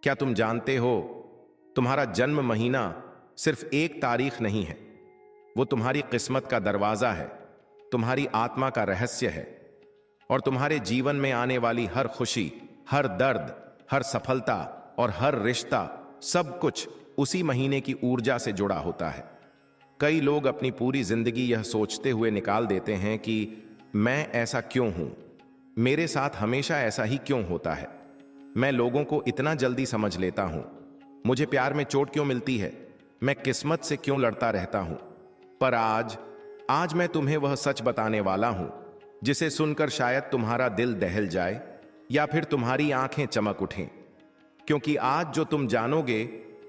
क्या तुम जानते हो, तुम्हारा जन्म महीना सिर्फ एक तारीख नहीं है, वो तुम्हारी किस्मत का दरवाजा है, तुम्हारी आत्मा का रहस्य है। और तुम्हारे जीवन में आने वाली हर खुशी, हर दर्द, हर सफलता और हर रिश्ता, सब कुछ उसी महीने की ऊर्जा से जुड़ा होता है। कई लोग अपनी पूरी जिंदगी यह सोचते हुए निकाल देते हैं कि मैं ऐसा क्यों हूं, मेरे साथ हमेशा ऐसा ही क्यों होता है, मैं लोगों को इतना जल्दी समझ लेता हूं, मुझे प्यार में चोट क्यों मिलती है, मैं किस्मत से क्यों लड़ता रहता हूं। पर आज मैं तुम्हें वह सच बताने वाला हूं जिसे सुनकर शायद तुम्हारा दिल दहल जाए या फिर तुम्हारी आंखें चमक उठें। क्योंकि आज जो तुम जानोगे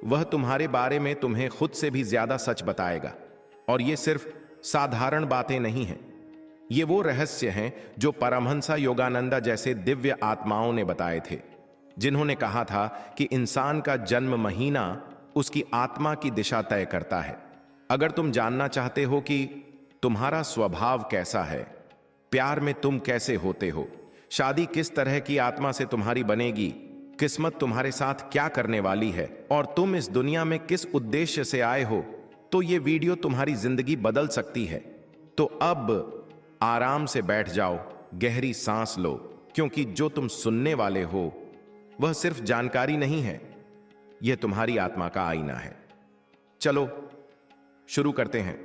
वह तुम्हारे बारे में तुम्हें खुद से भी ज्यादा सच बताएगा। और ये सिर्फ साधारण बातें नहीं हैं, ये वो रहस्य हैं जो परमहंसा योगानंदा जैसे दिव्य आत्माओं ने बताए थे, जिन्होंने कहा था कि इंसान का जन्म महीना उसकी आत्मा की दिशा तय करता है। अगर तुम जानना चाहते हो कि तुम्हारा स्वभाव कैसा है, प्यार में तुम कैसे होते हो, शादी किस तरह की आत्मा से तुम्हारी बनेगी, किस्मत तुम्हारे साथ क्या करने वाली है और तुम इस दुनिया में किस उद्देश्य से आए हो, तो ये वीडियो तुम्हारी जिंदगी बदल सकती है। तो अब आराम से बैठ जाओ, गहरी सांस लो, क्योंकि जो तुम सुनने वाले हो वह सिर्फ जानकारी नहीं है, यह तुम्हारी आत्मा का आईना है। चलो शुरू करते हैं।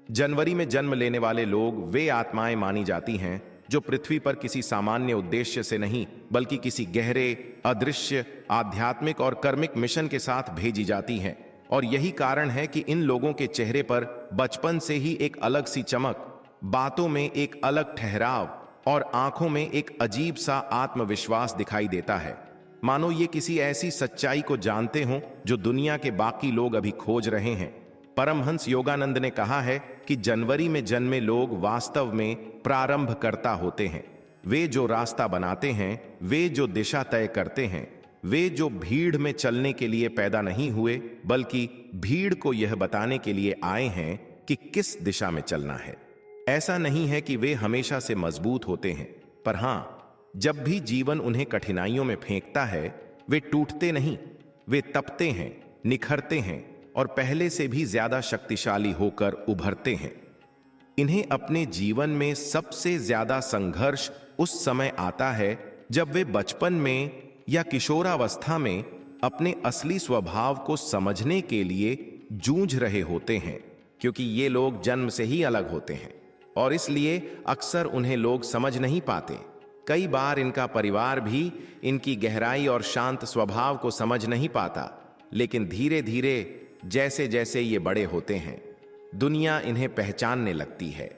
जनवरी में जन्म लेने वाले लोग वे आत्माएं मानी जाती हैं जो पृथ्वी पर किसी सामान्य उद्देश्य से नहीं, बल्कि किसी गहरे, अदृश्य, आध्यात्मिक और कर्मिक मिशन के साथ भेजी जाती हैं। और यही कारण है कि इन लोगों के चेहरे पर बचपन से ही एक अलग सी चमक, बातों में एक अलग ठहराव और आंखों में एक अजीब सा आत्मविश्वास दिखाई देता है, मानो ये किसी ऐसी सच्चाई को जानते हों जो दुनिया के बाकी लोग अभी खोज रहे हैं। परमहंस योगानंद ने कहा है कि जनवरी में जन्मे लोग वास्तव में प्रारंभकर्ता होते हैं। वे जो रास्ता बनाते हैं, वे जो दिशा तय करते हैं, वे जो भीड़ में चलने के लिए पैदा नहीं हुए, बल्कि भीड़ को यह बताने के लिए आए हैं कि किस दिशा में चलना है। ऐसा नहीं है कि वे हमेशा से मजबूत होते हैं, पर हां, जब भी जीवन उन्हें कठिनाइयों में फेंकता है, वे टूटते नहीं, वे तपते हैं, निखरते हैं और पहले से भी ज्यादा शक्तिशाली होकर उभरते हैं। इन्हें अपने जीवन में सबसे ज्यादा संघर्ष उस समय आता है जब वे बचपन में या किशोरावस्था में अपने असली स्वभाव को समझने के लिए जूझ रहे होते हैं, क्योंकि ये लोग जन्म से ही अलग होते हैं और इसलिए अक्सर उन्हें लोग समझ नहीं पाते। कई बार इनका परिवार भी इनकी गहराई और शांत स्वभाव को समझ नहीं पाता, लेकिन धीरे धीरे जैसे जैसे ये बड़े होते हैं, दुनिया इन्हें पहचानने लगती है।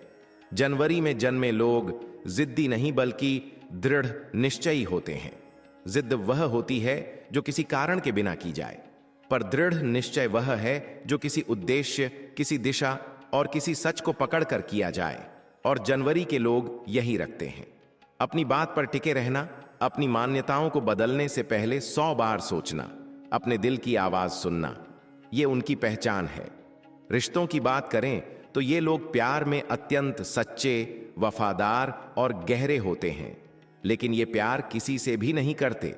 जनवरी में जन्मे लोग जिद्दी नहीं, बल्कि दृढ़ निश्चयी होते हैं। जिद वह होती है जो किसी कारण के बिना की जाए, पर दृढ़ निश्चय वह है जो किसी उद्देश्य, किसी दिशा और किसी सच को पकड़कर किया जाए। और जनवरी के लोग यही रखते हैं, अपनी बात पर टिके रहना, अपनी मान्यताओं को बदलने से पहले 100 बार सोचना, अपने दिल की आवाज सुनना, ये उनकी पहचान है। रिश्तों की बात करें तो ये लोग प्यार में अत्यंत सच्चे, वफादार और गहरे होते हैं, लेकिन ये प्यार किसी से भी नहीं करते।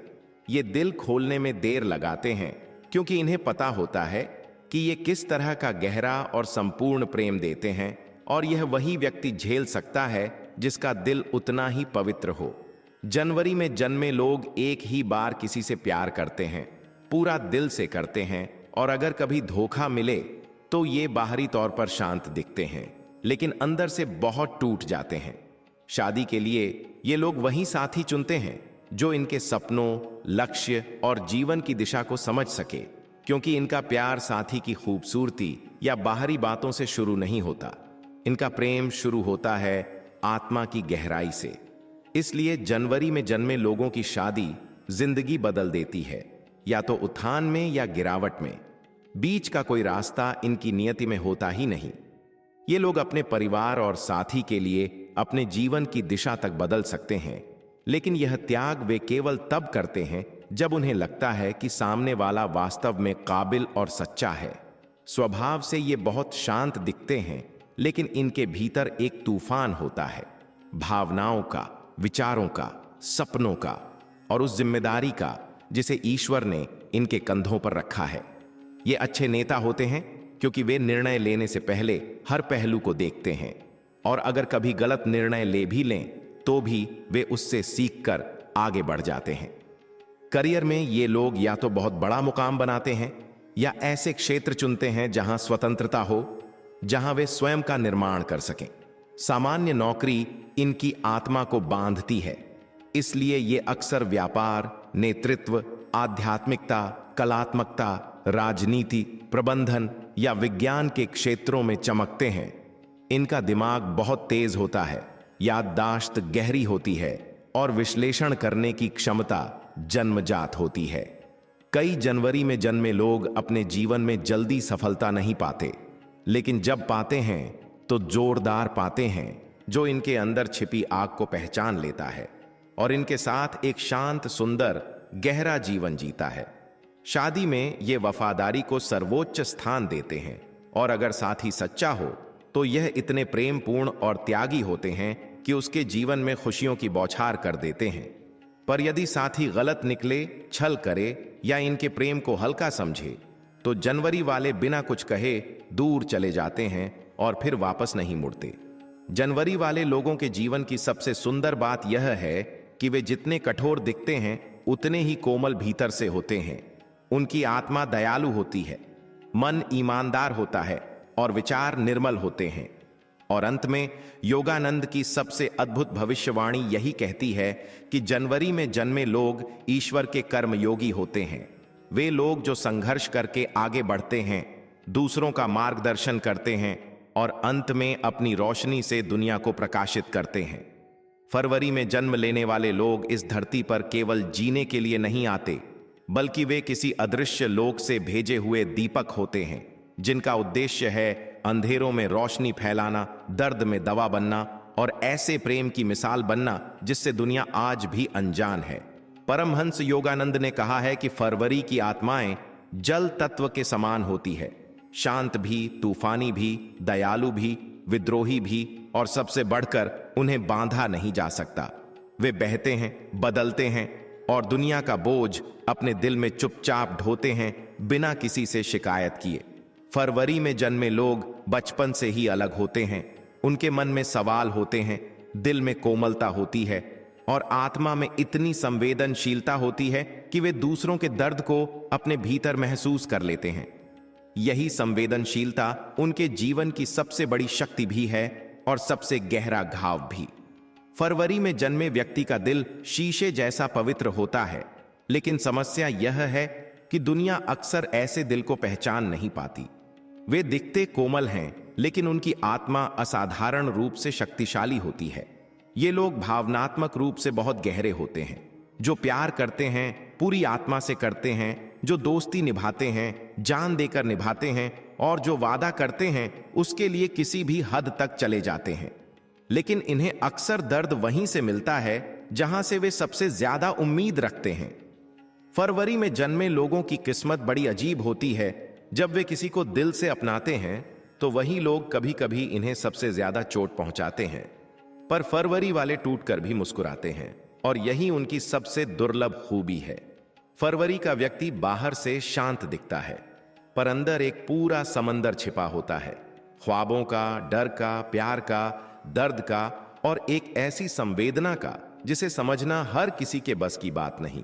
ये दिल खोलने में देर लगाते हैं, क्योंकि इन्हें पता होता है कि ये किस तरह का गहरा और संपूर्ण प्रेम देते हैं, और यह वही व्यक्ति झेल सकता है जिसका दिल उतना ही पवित्र हो। जनवरी में जन्मे लोग एक ही बार किसी से प्यार करते हैं, पूरा दिल से करते हैं, और अगर कभी धोखा मिले तो ये बाहरी तौर पर शांत दिखते हैं, लेकिन अंदर से बहुत टूट जाते हैं। शादी के लिए ये लोग वही साथी चुनते हैं जो इनके सपनों, लक्ष्य और जीवन की दिशा को समझ सके, क्योंकि इनका प्यार साथी की खूबसूरती या बाहरी बातों से शुरू नहीं होता। इनका प्रेम शुरू होता है आत्मा की गहराई से। इसलिए जनवरी में जन्मे लोगों की शादी जिंदगी बदल देती है, या तो उत्थान में या गिरावट में। बीच का कोई रास्ता इनकी नियति में होता ही नहीं। ये लोग अपने परिवार और साथी के लिए अपने जीवन की दिशा तक बदल सकते हैं, लेकिन यह त्याग वे केवल तब करते हैं जब उन्हें लगता है कि सामने वाला वास्तव में काबिल और सच्चा है। स्वभाव से ये बहुत शांत दिखते हैं, लेकिन इनके भीतर एक तूफान होता है, भावनाओं का, विचारों का, सपनों का और उस जिम्मेदारी का जिसे ईश्वर ने इनके कंधों पर रखा है। ये अच्छे नेता होते हैं क्योंकि वे निर्णय लेने से पहले हर पहलू को देखते हैं, और अगर कभी गलत निर्णय ले भी लें तो भी वे उससे सीखकर आगे बढ़ जाते हैं। करियर में ये लोग या तो बहुत बड़ा मुकाम बनाते हैं या ऐसे क्षेत्र चुनते हैं जहां स्वतंत्रता हो, जहां वे स्वयं का निर्माण कर सकें। सामान्य नौकरी इनकी आत्मा को बांधती है, इसलिए ये अक्सर व्यापार, नेतृत्व, आध्यात्मिकता, कलात्मकता, राजनीति, प्रबंधन या विज्ञान के क्षेत्रों में चमकते हैं। इनका दिमाग बहुत तेज होता है, याददाश्त गहरी होती है और विश्लेषण करने की क्षमता जन्मजात होती है। कई जनवरी में जन्मे लोग अपने जीवन में जल्दी सफलता नहीं पाते, लेकिन जब पाते हैं तो जोरदार पाते हैं, जो इनके अंदर छिपी आग को पहचान लेता है और इनके साथ एक शांत, सुंदर, गहरा जीवन जीता है। शादी में ये वफादारी को सर्वोच्च स्थान देते हैं, और अगर साथी सच्चा हो तो यह इतने प्रेमपूर्ण और त्यागी होते हैं कि उसके जीवन में खुशियों की बौछार कर देते हैं। पर यदि साथी गलत निकले, छल करे या इनके प्रेम को हल्का समझे तो जनवरी वाले बिना कुछ कहे दूर चले जाते हैं और फिर वापस नहीं मुड़ते। जनवरी वाले लोगों के जीवन की सबसे सुंदर बात यह है कि वे जितने कठोर दिखते हैं उतने ही कोमल भीतर से होते हैं। उनकी आत्मा दयालु होती है, मन ईमानदार होता है और विचार निर्मल होते हैं। और अंत में योगानंद की सबसे अद्भुत भविष्यवाणी यही कहती है कि जनवरी में जन्मे लोग ईश्वर के कर्मयोगी होते हैं। वे लोग जो संघर्ष करके आगे बढ़ते हैं, दूसरों का मार्गदर्शन करते हैं और अंत में अपनी रोशनी से दुनिया को प्रकाशित करते हैं। फरवरी में जन्म लेने वाले लोग इस धरती पर केवल जीने के लिए नहीं आते, बल्कि वे किसी अदृश्य लोक से भेजे हुए दीपक होते हैं, जिनका उद्देश्य है अंधेरों में रोशनी फैलाना, दर्द में दवा बनना और ऐसे प्रेम की मिसाल बनना जिससे दुनिया आज भी अनजान है। परमहंस योगानंद ने कहा है कि फरवरी की आत्माएं जल तत्व के समान होती है, शांत भी, तूफानी भी, दयालु भी, विद्रोही भी, और सबसे बढ़कर उन्हें बांधा नहीं जा सकता। वे बहते हैं, बदलते हैं और दुनिया का बोझ अपने दिल में चुपचाप ढोते हैं बिना किसी से शिकायत किए। फरवरी में जन्मे लोग बचपन से ही अलग होते हैं। उनके मन में सवाल होते हैं, दिल में कोमलता होती है और आत्मा में इतनी संवेदनशीलता होती है कि वे दूसरों के दर्द को अपने भीतर महसूस कर लेते हैं। यही संवेदनशीलता उनके जीवन की सबसे बड़ी शक्ति भी है और सबसे गहरा घाव भी। फरवरी में जन्मे व्यक्ति का दिल शीशे जैसा पवित्र होता है, लेकिन समस्या यह है कि दुनिया अक्सर ऐसे दिल को पहचान नहीं पाती। वे दिखते कोमल हैं, लेकिन उनकी आत्मा असाधारण रूप से शक्तिशाली होती है। ये लोग भावनात्मक रूप से बहुत गहरे होते हैं। जो प्यार करते हैं पूरी आत्मा से करते हैं, जो दोस्ती निभाते हैं जान देकर निभाते हैं, और जो वादा करते हैं उसके लिए किसी भी हद तक चले जाते हैं। लेकिन इन्हें अक्सर दर्द वहीं से मिलता है जहां से वे सबसे ज्यादा उम्मीद रखते हैं। फरवरी में जन्मे लोगों की किस्मत बड़ी अजीब होती है। जब वे किसी को दिल से अपनाते हैं तो वही लोग कभी कभी इन्हें सबसे ज्यादा चोट पहुंचाते हैं, पर फरवरी वाले टूटकर भी मुस्कुराते हैं और यही उनकी सबसे दुर्लभ खूबी है। फरवरी का व्यक्ति बाहर से शांत दिखता है, पर अंदर एक पूरा समंदर छिपा होता है, ख्वाबों का, डर का, प्यार का, दर्द का और एक ऐसी संवेदना का जिसे समझना हर किसी के बस की बात नहीं।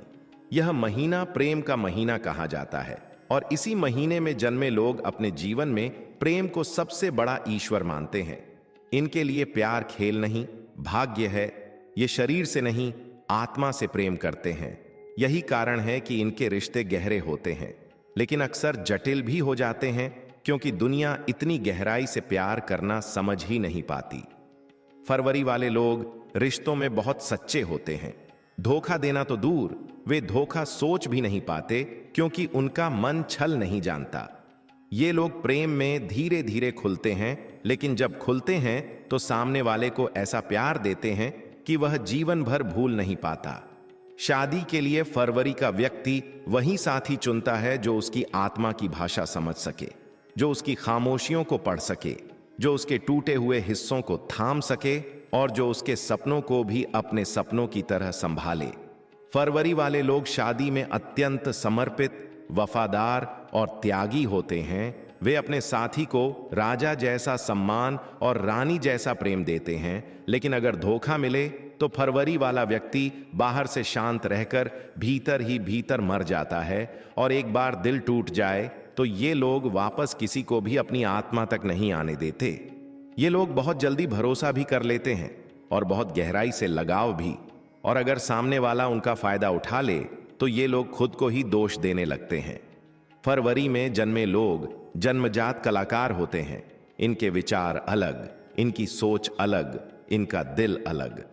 यह महीना प्रेम का महीना कहा जाता है और इसी महीने में जन्मे लोग अपने जीवन में प्रेम को सबसे बड़ा ईश्वर मानते हैं। इनके लिए प्यार खेल नहीं, भाग्य है। ये शरीर से नहीं, आत्मा से प्रेम करते हैं। यही कारण है कि इनके रिश्ते गहरे होते हैं, लेकिन अक्सर जटिल भी हो जाते हैं, क्योंकि दुनिया इतनी गहराई से प्यार करना समझ ही नहीं पाती। फरवरी वाले लोग रिश्तों में बहुत सच्चे होते हैं। धोखा देना तो दूर, वे धोखा सोच भी नहीं पाते, क्योंकि उनका मन छल नहीं जानता। ये लोग प्रेम में धीरे धीरे खुलते हैं, लेकिन जब खुलते हैं तो सामने वाले को ऐसा प्यार देते हैं कि वह जीवन भर भूल नहीं पाता। शादी के लिए फरवरी का व्यक्ति वही साथी चुनता है जो उसकी आत्मा की भाषा समझ सके, जो उसकी खामोशियों को पढ़ सके, जो उसके टूटे हुए हिस्सों को थाम सके और जो उसके सपनों को भी अपने सपनों की तरह संभाले। फरवरी वाले लोग शादी में अत्यंत समर्पित, वफादार और त्यागी होते हैं। वे अपने साथी को राजा जैसा सम्मान और रानी जैसा प्रेम देते हैं, लेकिन अगर धोखा मिले तो फरवरी वाला व्यक्ति बाहर से शांत रहकर भीतर ही भीतर मर जाता है। और एक बार दिल टूट जाए तो ये लोग वापस किसी को भी अपनी आत्मा तक नहीं आने देते। ये लोग बहुत जल्दी भरोसा भी कर लेते हैं और बहुत गहराई से लगाव भी। और अगर सामने वाला उनका फायदा उठा ले तो ये लोग खुद को ही दोष देने लगते हैं। फरवरी में जन्मे लोग जन्मजात कलाकार होते हैं। इनके विचार अलग, इनकी सोच अलग, इनका दिल अलग।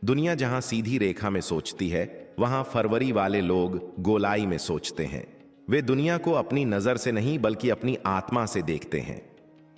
दुनिया जहां सीधी रेखा में सोचती है, वहां फरवरी वाले लोग गोलाई में सोचते हैं। वे दुनिया को अपनी नजर से नहीं बल्कि अपनी आत्मा से देखते हैं।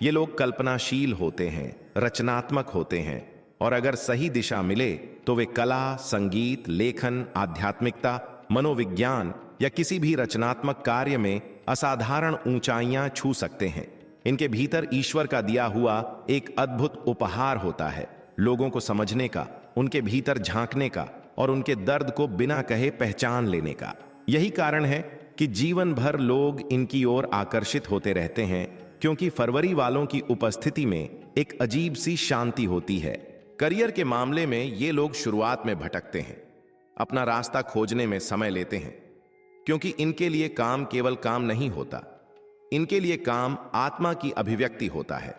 ये लोग कल्पनाशील होते हैं, रचनात्मक होते हैं, और अगर सही दिशा मिले तो वे कला, संगीत, लेखन, आध्यात्मिकता, मनोविज्ञान या किसी भी रचनात्मक कार्य में असाधारण ऊंचाइयां छू सकते हैं। इनके भीतर ईश्वर का दिया हुआ एक अद्भुत उपहार होता है, लोगों को समझने का, उनके भीतर झांकने का और उनके दर्द को बिना कहे पहचान लेने का। यही कारण है कि जीवन भर लोग इनकी ओर आकर्षित होते रहते हैं, क्योंकि फरवरी वालों की उपस्थिति में एक अजीब सी शांति होती है। करियर के मामले में ये लोग शुरुआत में भटकते हैं, अपना रास्ता खोजने में समय लेते हैं, क्योंकि इनके लिए काम केवल काम नहीं होता, इनके लिए काम आत्मा की अभिव्यक्ति होता है।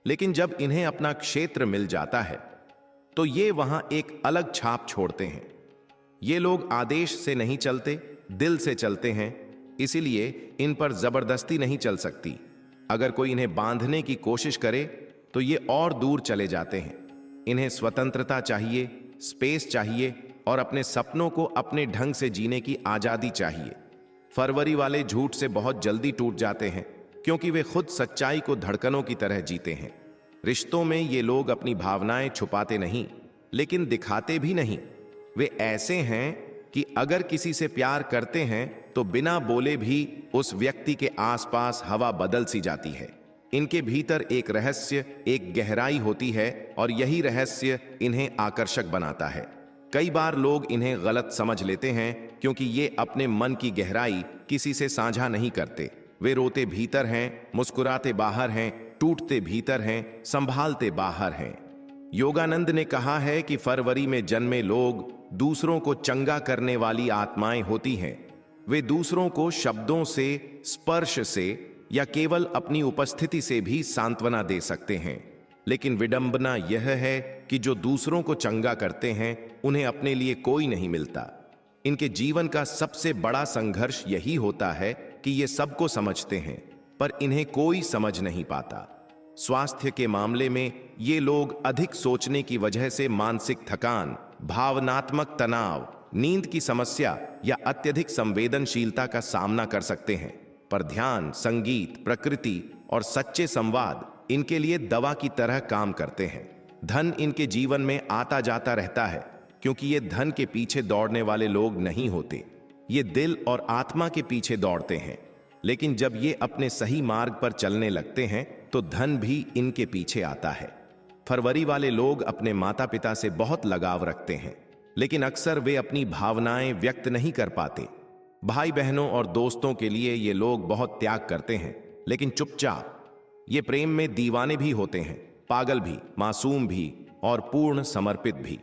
लेकिन जब इन्हें अपना क्षेत्र मिल जाता है तो ये वहां एक अलग छाप छोड़ते हैं। ये लोग आदेश से नहीं चलते, दिल से चलते हैं, इसीलिए इन पर जबरदस्ती नहीं चल सकती। अगर कोई इन्हें बांधने की कोशिश करे तो ये और दूर चले जाते हैं। इन्हें स्वतंत्रता चाहिए, स्पेस चाहिए और अपने सपनों को अपने ढंग से जीने की आजादी चाहिए। फरवरी वाले झूठ से बहुत जल्दी टूट जाते हैं, क्योंकि वे खुद सच्चाई को धड़कनों की तरह जीते हैं। रिश्तों में ये लोग अपनी भावनाएं छुपाते नहीं, लेकिन दिखाते भी नहीं। वे ऐसे हैं कि अगर किसी से प्यार करते हैं तो बिना बोले भी उस व्यक्ति के आसपास हवा बदल सी जाती है। इनके भीतर एक रहस्य, एक गहराई होती है और यही रहस्य इन्हें आकर्षक बनाता है। कई बार लोग इन्हें गलत समझ लेते हैं, क्योंकि ये अपने मन की गहराई किसी से साझा नहीं करते। वे रोते भीतर हैं, मुस्कुराते बाहर हैं, टूटते भीतर हैं, संभालते बाहर हैं। योगानंद ने कहा है कि फरवरी में जन्मे लोग दूसरों को चंगा करने वाली आत्माएं होती हैं। वे दूसरों को शब्दों से, स्पर्श से या केवल अपनी उपस्थिति से भी सांत्वना दे सकते हैं। लेकिन विडंबना यह है कि जो दूसरों को चंगा करते हैं उन्हें अपने लिए कोई नहीं मिलता। इनके जीवन का सबसे बड़ा संघर्ष यही होता है कि ये सबको समझते हैं, पर इन्हें कोई समझ नहीं पाता। स्वास्थ्य के मामले में ये लोग अधिक सोचने की वजह से मानसिक थकान, भावनात्मक तनाव, नींद की समस्या या अत्यधिक संवेदनशीलता का सामना कर सकते हैं। पर ध्यान, संगीत, प्रकृति और सच्चे संवाद इनके लिए दवा की तरह काम करते हैं। धन इनके जीवन में आता जाता रहता है, क्योंकि ये धन के पीछे दौड़ने वाले लोग नहीं होते। ये दिल और आत्मा के पीछे दौड़ते हैं। लेकिन जब ये अपने सही मार्ग पर चलने लगते हैं तो धन भी इनके पीछे आता है। फरवरी वाले लोग अपने माता पिता से बहुत लगाव रखते हैं, लेकिन अक्सर वे अपनी भावनाएं व्यक्त नहीं कर पाते। भाई बहनों और दोस्तों के लिए ये लोग बहुत त्याग करते हैं, लेकिन चुपचाप। ये प्रेम में दीवाने भी होते हैं, पागल भी, मासूम भी और पूर्ण समर्पित भी।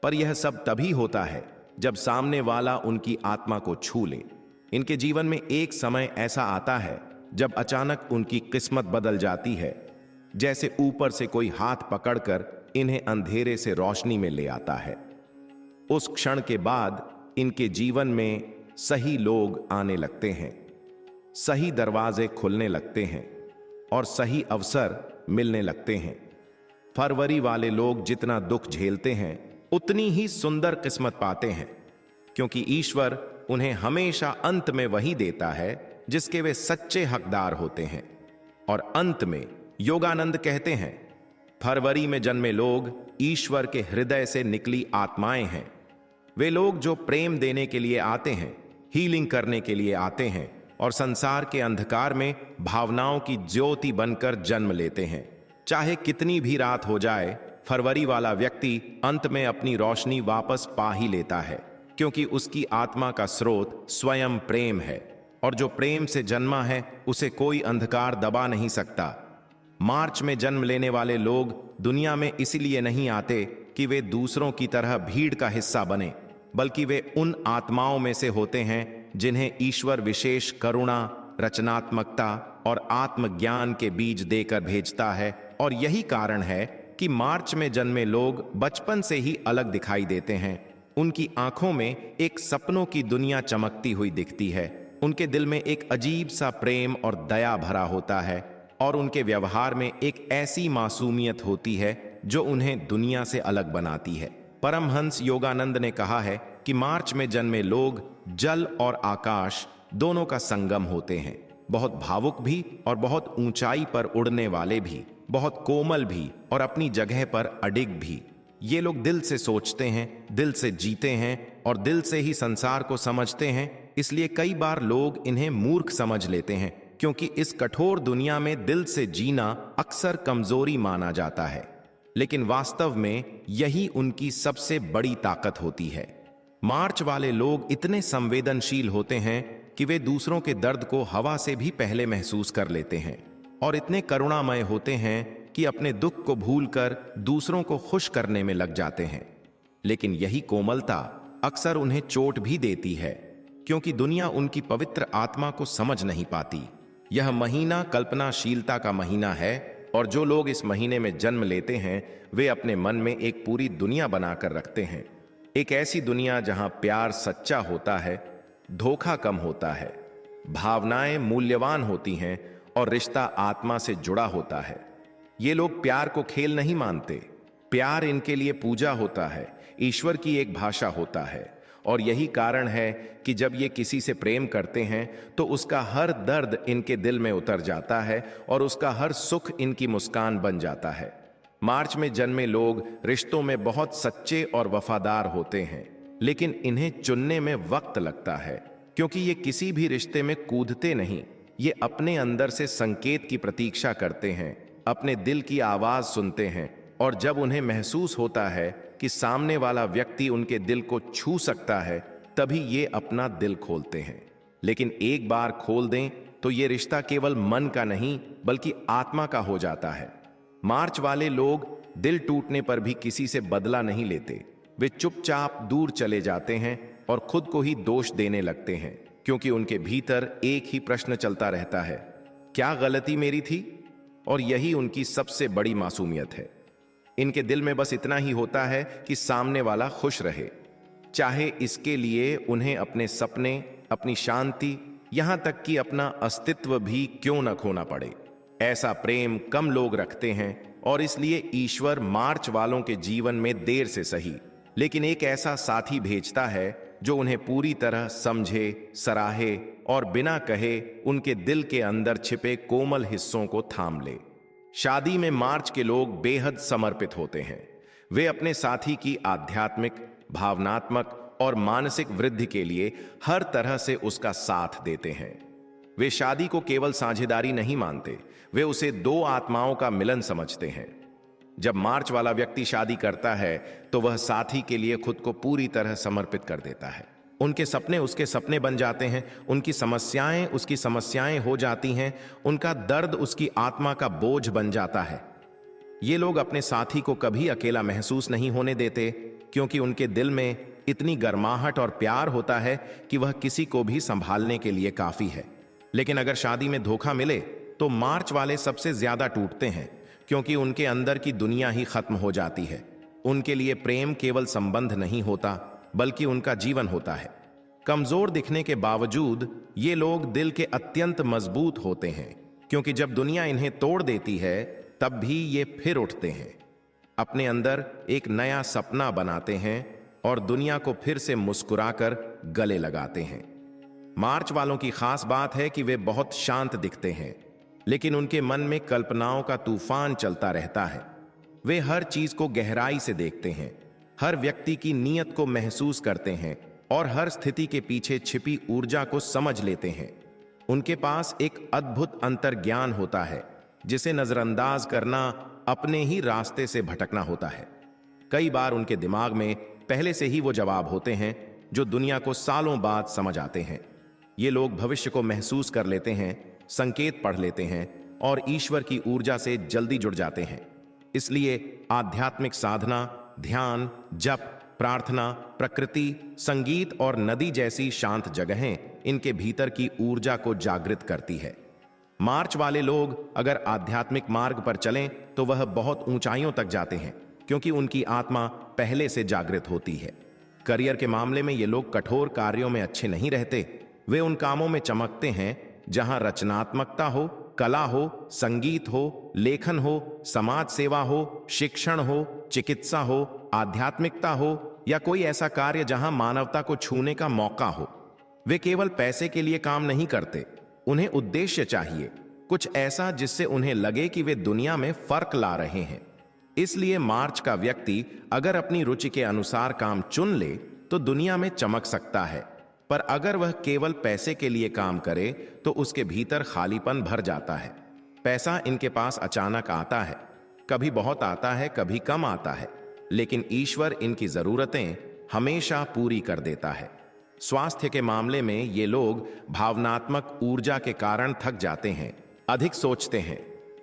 पर यह सब तभी होता है जब सामने वाला उनकी आत्मा को छू ले। इनके जीवन में एक समय ऐसा आता है जब अचानक उनकी किस्मत बदल जाती है, जैसे ऊपर से कोई हाथ पकड़कर इन्हें अंधेरे से रोशनी में ले आता है। उस क्षण के बाद इनके जीवन में सही लोग आने लगते हैं, सही दरवाजे खुलने लगते हैं और सही अवसर मिलने लगते हैं। फरवरी वाले लोग जितना दुख झेलते हैं उतनी ही सुंदर किस्मत पाते हैं, क्योंकि ईश्वर उन्हें हमेशा अंत में वही देता है जिसके वे सच्चे हकदार होते हैं। और अंत में योगानंद कहते हैं, फरवरी में जन्मे लोग ईश्वर के हृदय से निकली आत्माएं हैं। वे लोग जो प्रेम देने के लिए आते हैं, हीलिंग करने के लिए आते हैं और संसार के अंधकार में भावनाओं की ज्योति बनकर जन्म लेते हैं। चाहे कितनी भी रात हो जाए, फरवरी वाला व्यक्ति अंत में अपनी रोशनी वापस पा ही लेता है। क्योंकि उसकी आत्मा का स्रोत स्वयं प्रेम है, और जो प्रेम से जन्मा है उसे कोई अंधकार दबा नहीं सकता। मार्च में जन्म लेने वाले लोग दुनिया में इसलिए नहीं आते कि वे दूसरों की तरह भीड़ का हिस्सा बने, बल्कि वे उन आत्माओं में से होते हैं जिन्हें ईश्वर विशेष करुणा, रचनात्मकता और आत्मज्ञान के बीज देकर भेजता है। और यही कारण है कि मार्च में जन्मे लोग बचपन से ही अलग दिखाई देते हैं। उनकी आंखों में एक सपनों की दुनिया चमकती हुई दिखती है, उनके दिल में एक अजीब सा प्रेम और दया भरा होता है, और उनके व्यवहार में एक ऐसी मासूमियत होती है जो उन्हें दुनिया से अलग बनाती है। परमहंस योगानंद ने कहा है कि मार्च में जन्मे लोग जल और आकाश दोनों का संगम होते हैं, बहुत भावुक भी और बहुत ऊंचाई पर उड़ने वाले भी, बहुत कोमल भी और अपनी जगह पर अडिग भी। ये लोग दिल से सोचते हैं, दिल से जीते हैं और दिल से ही संसार को समझते हैं। इसलिए कई बार लोग इन्हें मूर्ख समझ लेते हैं, क्योंकि इस कठोर दुनिया में दिल से जीना अक्सर कमजोरी माना जाता है, लेकिन वास्तव में यही उनकी सबसे बड़ी ताकत होती है। मार्च वाले लोग इतने संवेदनशील होते हैं कि वे दूसरों के दर्द को हवा से भी पहले महसूस कर लेते हैं, और इतने करुणामय होते हैं कि अपने दुख को भूलकर दूसरों को खुश करने में लग जाते हैं। लेकिन यही कोमलता अक्सर उन्हें चोट भी देती है, क्योंकि दुनिया उनकी पवित्र आत्मा को समझ नहीं पाती। यह महीना कल्पनाशीलता का महीना है, और जो लोग इस महीने में जन्म लेते हैं वे अपने मन में एक पूरी दुनिया बनाकर रखते हैं। एक ऐसी दुनिया जहां प्यार सच्चा होता है, धोखा कम होता है, भावनाएं मूल्यवान होती हैं और रिश्ता आत्मा से जुड़ा होता है। ये लोग प्यार को खेल नहीं मानते। प्यार इनके लिए पूजा होता है, ईश्वर की एक भाषा होता है, और यही कारण है कि जब ये किसी से प्रेम करते हैं तो उसका हर दर्द इनके दिल में उतर जाता है और उसका हर सुख इनकी मुस्कान बन जाता है। मार्च में जन्मे लोग रिश्तों में बहुत सच्चे और वफादार होते हैं, लेकिन इन्हें चुनने में वक्त लगता है, क्योंकि ये किसी भी रिश्ते में कूदते नहीं। ये अपने अंदर से संकेत की प्रतीक्षा करते हैं, अपने दिल की आवाज सुनते हैं, और जब उन्हें महसूस होता है कि सामने वाला व्यक्ति उनके दिल को छू सकता है, तभी ये अपना दिल खोलते हैं। लेकिन एक बार खोल दें तो ये रिश्ता केवल मन का नहीं बल्कि आत्मा का हो जाता है। मार्च वाले लोग दिल टूटने पर भी किसी से बदला नहीं लेते। वे चुपचाप दूर चले जाते हैं और खुद को ही दोष देने लगते हैं, क्योंकि उनके भीतर एक ही प्रश्न चलता रहता है, क्या गलती मेरी थी? और यही उनकी सबसे बड़ी मासूमियत है। इनके दिल में बस इतना ही होता है कि सामने वाला खुश रहे, चाहे इसके लिए उन्हें अपने सपने, अपनी शांति, यहां तक कि अपना अस्तित्व भी क्यों न खोना पड़े। ऐसा प्रेम कम लोग रखते हैं, और इसलिए ईश्वर मार्च वालों के जीवन में देर से सही लेकिन एक ऐसा साथी भेजता है जो उन्हें पूरी तरह समझे, सराहे और बिना कहे उनके दिल के अंदर छिपे कोमल हिस्सों को थाम ले। शादी में मार्च के लोग बेहद समर्पित होते हैं। वे अपने साथी की आध्यात्मिक, भावनात्मक और मानसिक वृद्धि के लिए हर तरह से उसका साथ देते हैं। वे शादी को केवल साझेदारी नहीं मानते, वे उसे दो आत्माओं का मिलन समझते हैं। जब मार्च वाला व्यक्ति शादी करता है तो वह साथी के लिए खुद को पूरी तरह समर्पित कर देता है। उनके सपने उसके सपने बन जाते हैं, उनकी समस्याएं उसकी समस्याएं हो जाती हैं, उनका दर्द उसकी आत्मा का बोझ बन जाता है। ये लोग अपने साथी को कभी अकेला महसूस नहीं होने देते, क्योंकि उनके दिल में इतनी गर्माहट और प्यार होता है कि वह किसी को भी संभालने के लिए काफी है। लेकिन अगर शादी में धोखा मिले तो मार्च वाले सबसे ज्यादा टूटते हैं, क्योंकि उनके अंदर की दुनिया ही खत्म हो जाती है। उनके लिए प्रेम केवल संबंध नहीं होता बल्कि उनका जीवन होता है। कमजोर दिखने के बावजूद ये लोग दिल के अत्यंत मजबूत होते हैं, क्योंकि जब दुनिया इन्हें तोड़ देती है तब भी ये फिर उठते हैं, अपने अंदर एक नया सपना बनाते हैं और दुनिया को फिर से मुस्कुराकर गले लगाते हैं। मार्च वालों की खास बात है कि वे बहुत शांत दिखते हैं, लेकिन उनके मन में कल्पनाओं का तूफान चलता रहता है। वे हर चीज को गहराई से देखते हैं, हर व्यक्ति की नीयत को महसूस करते हैं और हर स्थिति के पीछे छिपी ऊर्जा को समझ लेते हैं। उनके पास एक अद्भुत अंतर्ज्ञान होता है, जिसे नजरअंदाज करना अपने ही रास्ते से भटकना होता है। कई बार उनके दिमाग में पहले से ही वो जवाब होते हैं जो दुनिया को सालों बाद समझ आते हैं। ये लोग भविष्य को महसूस कर लेते हैं, संकेत पढ़ लेते हैं और ईश्वर की ऊर्जा से जल्दी जुड़ जाते हैं। इसलिए आध्यात्मिक साधना, ध्यान, जप, प्रार्थना, प्रकृति, संगीत और नदी जैसी शांत जगहें इनके भीतर की ऊर्जा को जागृत करती है। मार्च वाले लोग अगर आध्यात्मिक मार्ग पर चलें तो वह बहुत ऊंचाइयों तक जाते हैं, क्योंकि उनकी आत्मा पहले से जागृत होती है। करियर के मामले में ये लोग कठोर कार्यों में अच्छे नहीं रहते। वे उन कामों में चमकते हैं जहां रचनात्मकता हो, कला हो, संगीत हो, लेखन हो, समाज सेवा हो, शिक्षण हो, चिकित्सा हो, आध्यात्मिकता हो या कोई ऐसा कार्य जहां मानवता को छूने का मौका हो। वे केवल पैसे के लिए काम नहीं करते, उन्हें उद्देश्य चाहिए, कुछ ऐसा जिससे उन्हें लगे कि वे दुनिया में फर्क ला रहे हैं। इसलिए मार्च का व्यक्ति अगर अपनी रुचि के अनुसार काम चुन ले तो दुनिया में चमक सकता है, पर अगर वह केवल पैसे के लिए काम करे तो उसके भीतर खालीपन भर जाता है। पैसा इनके पास अचानक आता है, कभी बहुत आता है, कभी कम आता है, लेकिन ईश्वर इनकी जरूरतें हमेशा पूरी कर देता है। स्वास्थ्य के मामले में ये लोग भावनात्मक ऊर्जा के कारण थक जाते हैं, अधिक सोचते हैं,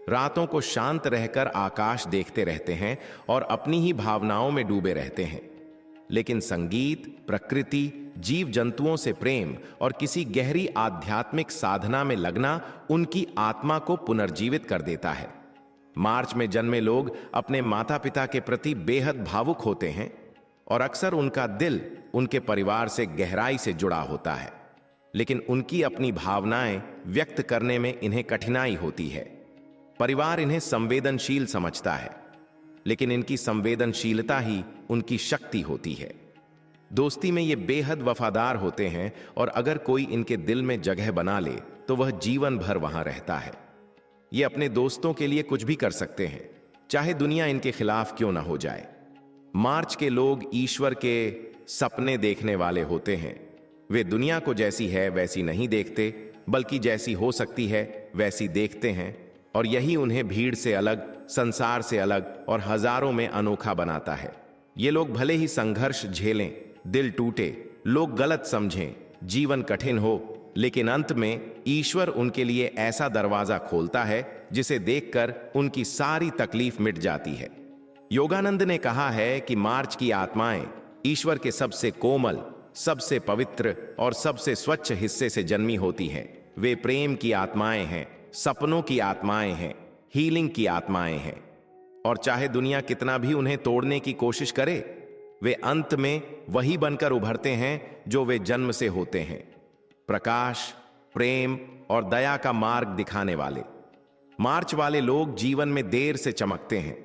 रातों को शांत रहकर आकाश देखते रहते हैं और अपनी ही भावनाओं में डूबे रहते हैं। लेकिन संगीत, प्रकृति, जीव जंतुओं से प्रेम और किसी गहरी आध्यात्मिक साधना में लगना उनकी आत्मा को पुनर्जीवित कर देता है। मार्च में जन्मे लोग अपने माता पिता के प्रति बेहद भावुक होते हैं और अक्सर उनका दिल उनके परिवार से गहराई से जुड़ा होता है, लेकिन उनकी अपनी भावनाएं व्यक्त करने में इन्हें कठिनाई होती है। परिवार इन्हें संवेदनशील समझता है, लेकिन इनकी संवेदनशीलता ही उनकी शक्ति होती है। दोस्ती में ये बेहद वफादार होते हैं और अगर कोई इनके दिल में जगह बना ले तो वह जीवन भर वहां रहता है। ये अपने दोस्तों के लिए कुछ भी कर सकते हैं, चाहे दुनिया इनके खिलाफ क्यों ना हो जाए। मार्च के लोग ईश्वर के सपने देखने वाले होते हैं। वे दुनिया को जैसी है वैसी नहीं देखते, बल्कि जैसी हो सकती है वैसी देखते हैं, और यही उन्हें भीड़ से अलग, संसार से अलग और हजारों में अनोखा बनाता है। ये लोग भले ही संघर्ष झेलें, दिल टूटे, लोग गलत समझें, जीवन कठिन हो, लेकिन अंत में ईश्वर उनके लिए ऐसा दरवाजा खोलता है जिसे देखकर उनकी सारी तकलीफ मिट जाती है। योगानंद ने कहा है कि मार्च की आत्माएं ईश्वर के सबसे कोमल, सबसे पवित्र और सबसे स्वच्छ हिस्से से जन्मी होती हैं। वे प्रेम की आत्माएं हैं, सपनों की आत्माएं हैं, हीलिंग की आत्माएं हैं, और चाहे दुनिया कितना भी उन्हें तोड़ने की कोशिश करे, वे अंत में वही बनकर उभरते हैं जो वे जन्म से होते हैं, प्रकाश, प्रेम और दया का मार्ग दिखाने वाले। मार्च वाले लोग जीवन में देर से चमकते हैं,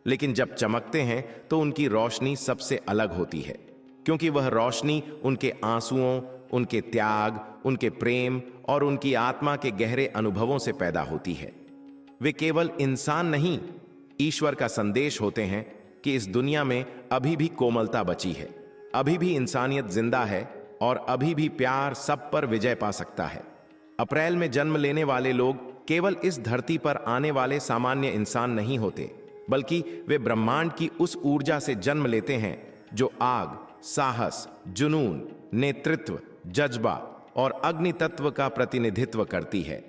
लेकिन जब चमकते हैं तो उनकी रोशनी सबसे अलग होती है, क्योंकि वह रोशनी उनके आंसुओं, उनके त्याग, उनके प्रेम और उनकी आत्मा के गहरे अनुभवों से पैदा होती है। वे केवल इंसान नहीं, ईश्वर का संदेश होते हैं कि इस दुनिया में अभी भी कोमलता बची है, अभी भी इंसानियत जिंदा है और अभी भी प्यार सब पर विजय पा सकता है। अप्रैल में जन्म लेने वाले लोग केवल इस धरती पर आने वाले सामान्य इंसान नहीं होते, बल्कि वे ब्रह्मांड की उस ऊर्जा से जन्म लेते हैं जो आग, साहस, जुनून, नेतृत्व, जज्बा और अग्नि तत्व का प्रतिनिधित्व करती है।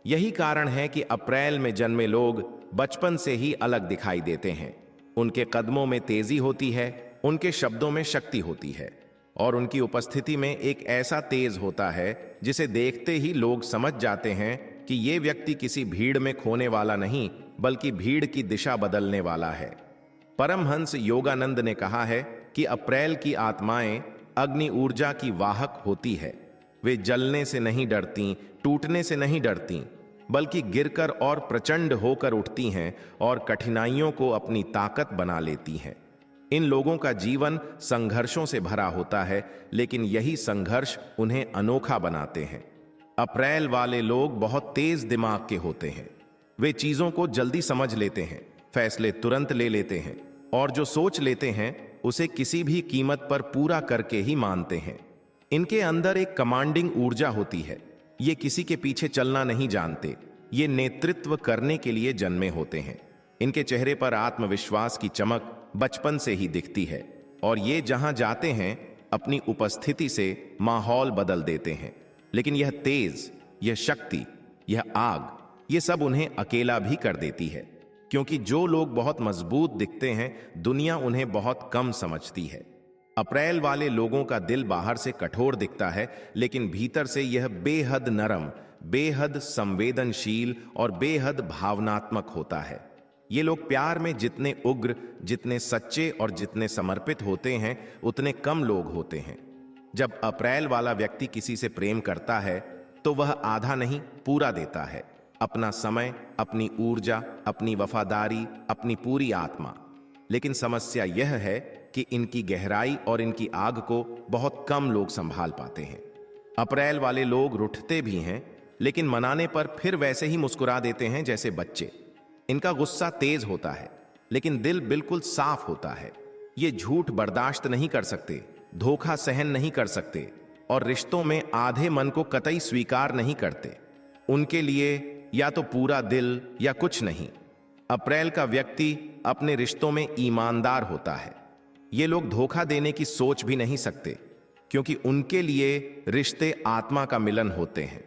यही कारण है कि अप्रैल में जन्मे लोग बचपन से ही अलग दिखाई देते हैं। उनके कदमों में तेजी होती है, उनके शब्दों में शक्ति होती है और उनकी उपस्थिति में एक ऐसा तेज होता है जिसे देखते ही लोग समझ जाते हैं कि ये व्यक्ति किसी भीड़ में खोने वाला नहीं, बल्कि भीड़ की दिशा बदलने वाला है। परमहंस योगानंद ने कहा है कि अप्रैल की आत्माएं अग्नि ऊर्जा की वाहक होती है। वे जलने से नहीं डरती, टूटने से नहीं डरती, बल्कि गिरकर और प्रचंड होकर उठती हैं और कठिनाइयों को अपनी ताकत बना लेती हैं। इन लोगों का जीवन संघर्षों से भरा होता है, लेकिन यही संघर्ष उन्हें अनोखा बनाते हैं। अप्रैल वाले लोग बहुत तेज दिमाग के होते हैं। वे चीजों को जल्दी समझ लेते हैं, फैसले तुरंत ले लेते हैं और जो सोच लेते हैं उसे किसी भी कीमत पर पूरा करके ही मानते हैं। इनके अंदर एक कमांडिंग ऊर्जा होती है। ये किसी के पीछे चलना नहीं जानते, ये नेतृत्व करने के लिए जन्मे होते हैं। इनके चेहरे पर आत्मविश्वास की चमक बचपन से ही दिखती है और ये जहां जाते हैं अपनी उपस्थिति से माहौल बदल देते हैं। लेकिन यह तेज, यह शक्ति, यह आग, ये सब उन्हें अकेला भी कर देती है, क्योंकि जो लोग बहुत मजबूत दिखते हैं दुनिया उन्हें बहुत कम समझती है। अप्रैल वाले लोगों का दिल बाहर से कठोर दिखता है, लेकिन भीतर से यह बेहद नरम, बेहद संवेदनशील और बेहद भावनात्मक होता है। ये लोग प्यार में जितने उग्र, जितने सच्चे और जितने समर्पित होते हैं उतने कम लोग होते हैं। जब अप्रैल वाला व्यक्ति किसी से प्रेम करता है तो वह आधा नहीं, पूरा देता है, अपना समय, अपनी ऊर्जा, अपनी वफादारी, अपनी पूरी आत्मा। लेकिन समस्या यह है कि इनकी गहराई और इनकी आग को बहुत कम लोग संभाल पाते हैं। अप्रैल वाले लोग रूठते भी हैं, लेकिन मनाने पर फिर वैसे ही मुस्कुरा देते हैं जैसे बच्चे। इनका गुस्सा तेज होता है, लेकिन दिल बिल्कुल साफ होता है। ये झूठ बर्दाश्त नहीं कर सकते, धोखा सहन नहीं कर सकते और रिश्तों में आधे मन को कतई स्वीकार नहीं करते। उनके लिए या तो पूरा दिल या कुछ नहीं। अप्रैल का व्यक्ति अपने रिश्तों में ईमानदार होता है। ये लोग धोखा देने की सोच भी नहीं सकते, क्योंकि उनके लिए रिश्ते आत्मा का मिलन होते हैं।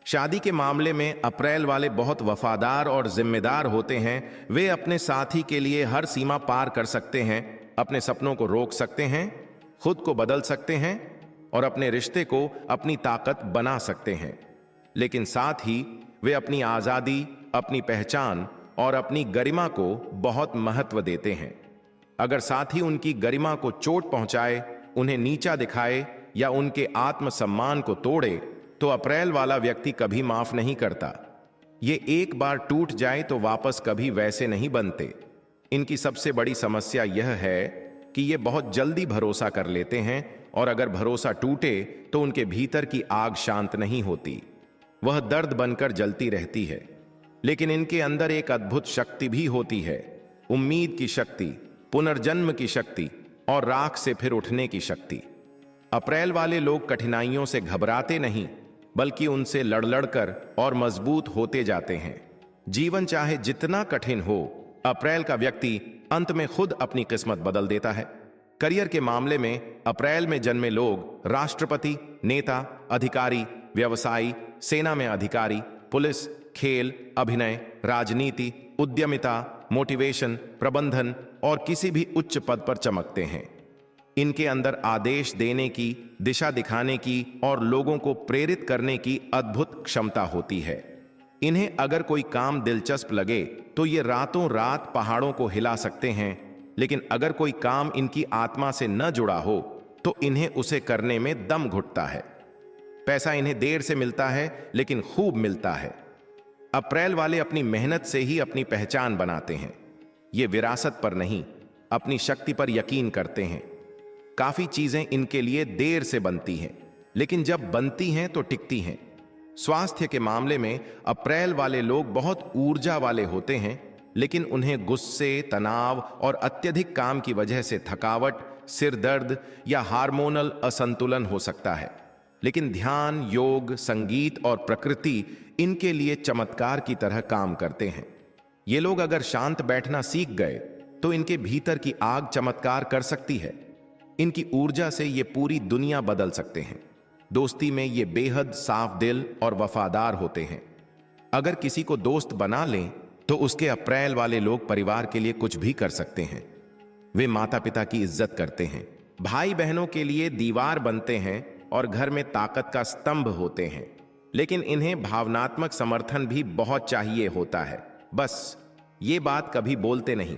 शादी के मामले में अप्रैल वाले बहुत वफादार और जिम्मेदार होते हैं। वे अपने साथी के लिए हर सीमा पार कर सकते हैं, अपने सपनों को रोक सकते हैं, खुद को बदल सकते हैं और अपने रिश्ते को अपनी ताकत बना सकते हैं। लेकिन साथ ही वे अपनी आज़ादी, अपनी पहचान और अपनी गरिमा को बहुत महत्व देते हैं। अगर साथी उनकी गरिमा को चोट पहुंचाए, उन्हें नीचा दिखाए या उनके आत्मसम्मान को तोड़े तो अप्रैल वाला व्यक्ति कभी माफ नहीं करता। ये एक बार टूट जाए तो वापस कभी वैसे नहीं बनते। इनकी सबसे बड़ी समस्या यह है कि ये बहुत जल्दी भरोसा कर लेते हैं और अगर भरोसा टूटे तो उनके भीतर की आग शांत नहीं होती, वह दर्द बनकर जलती रहती है। लेकिन इनके अंदर एक अद्भुत शक्ति भी होती है, उम्मीद की शक्ति, पुनर्जन्म की शक्ति और राख से फिर उठने की शक्ति। अप्रैल वाले लोग कठिनाइयों से घबराते नहीं, बल्कि उनसे लड़ लड़कर और मजबूत होते जाते हैं। जीवन चाहे जितना कठिन हो, अप्रैल का व्यक्ति अंत में खुद अपनी किस्मत बदल देता है। करियर के मामले में अप्रैल में जन्मे लोग राष्ट्रपति, नेता, अधिकारी, व्यवसायी, सेना में अधिकारी, पुलिस, खेल, अभिनय, राजनीति, उद्यमिता, मोटिवेशन, प्रबंधन और किसी भी उच्च पद पर चमकते हैं। इनके अंदर आदेश देने की, दिशा दिखाने की और लोगों को प्रेरित करने की अद्भुत क्षमता होती है। इन्हें अगर कोई काम दिलचस्प लगे तो ये रातों रात पहाड़ों को हिला सकते हैं, लेकिन अगर कोई काम इनकी आत्मा से न जुड़ा हो तो इन्हें उसे करने में दम घुटता है। पैसा इन्हें देर से मिलता है, लेकिन खूब मिलता है। अप्रैल वाले अपनी मेहनत से ही अपनी पहचान बनाते हैं। ये विरासत पर नहीं, अपनी शक्ति पर यकीन करते हैं। काफी चीजें इनके लिए देर से बनती हैं, लेकिन जब बनती हैं तो टिकती हैं। स्वास्थ्य के मामले में अप्रैल वाले लोग बहुत ऊर्जा वाले होते हैं, लेकिन उन्हें गुस्से, तनाव और अत्यधिक काम की वजह से थकावट, सिर दर्द या हार्मोनल असंतुलन हो सकता है। लेकिन ध्यान, योग, संगीत और प्रकृति इनके लिए चमत्कार की तरह काम करते हैं। ये लोग अगर शांत बैठना सीख गए तो इनके भीतर की आग चमत्कार कर सकती है। इनकी ऊर्जा से ये पूरी दुनिया बदल सकते हैं। दोस्ती में ये बेहद साफ दिल और वफादार होते हैं। अगर किसी को दोस्त बना लें तो उसके अप्रैल वाले लोग परिवार के लिए कुछ भी कर सकते हैं। वे माता पिता की इज्जत करते हैं, भाई बहनों के लिए दीवार बनते हैं और घर में ताकत का स्तंभ होते हैं। लेकिन इन्हें भावनात्मक समर्थन भी बहुत चाहिए होता है, बस ये बात कभी बोलते नहीं।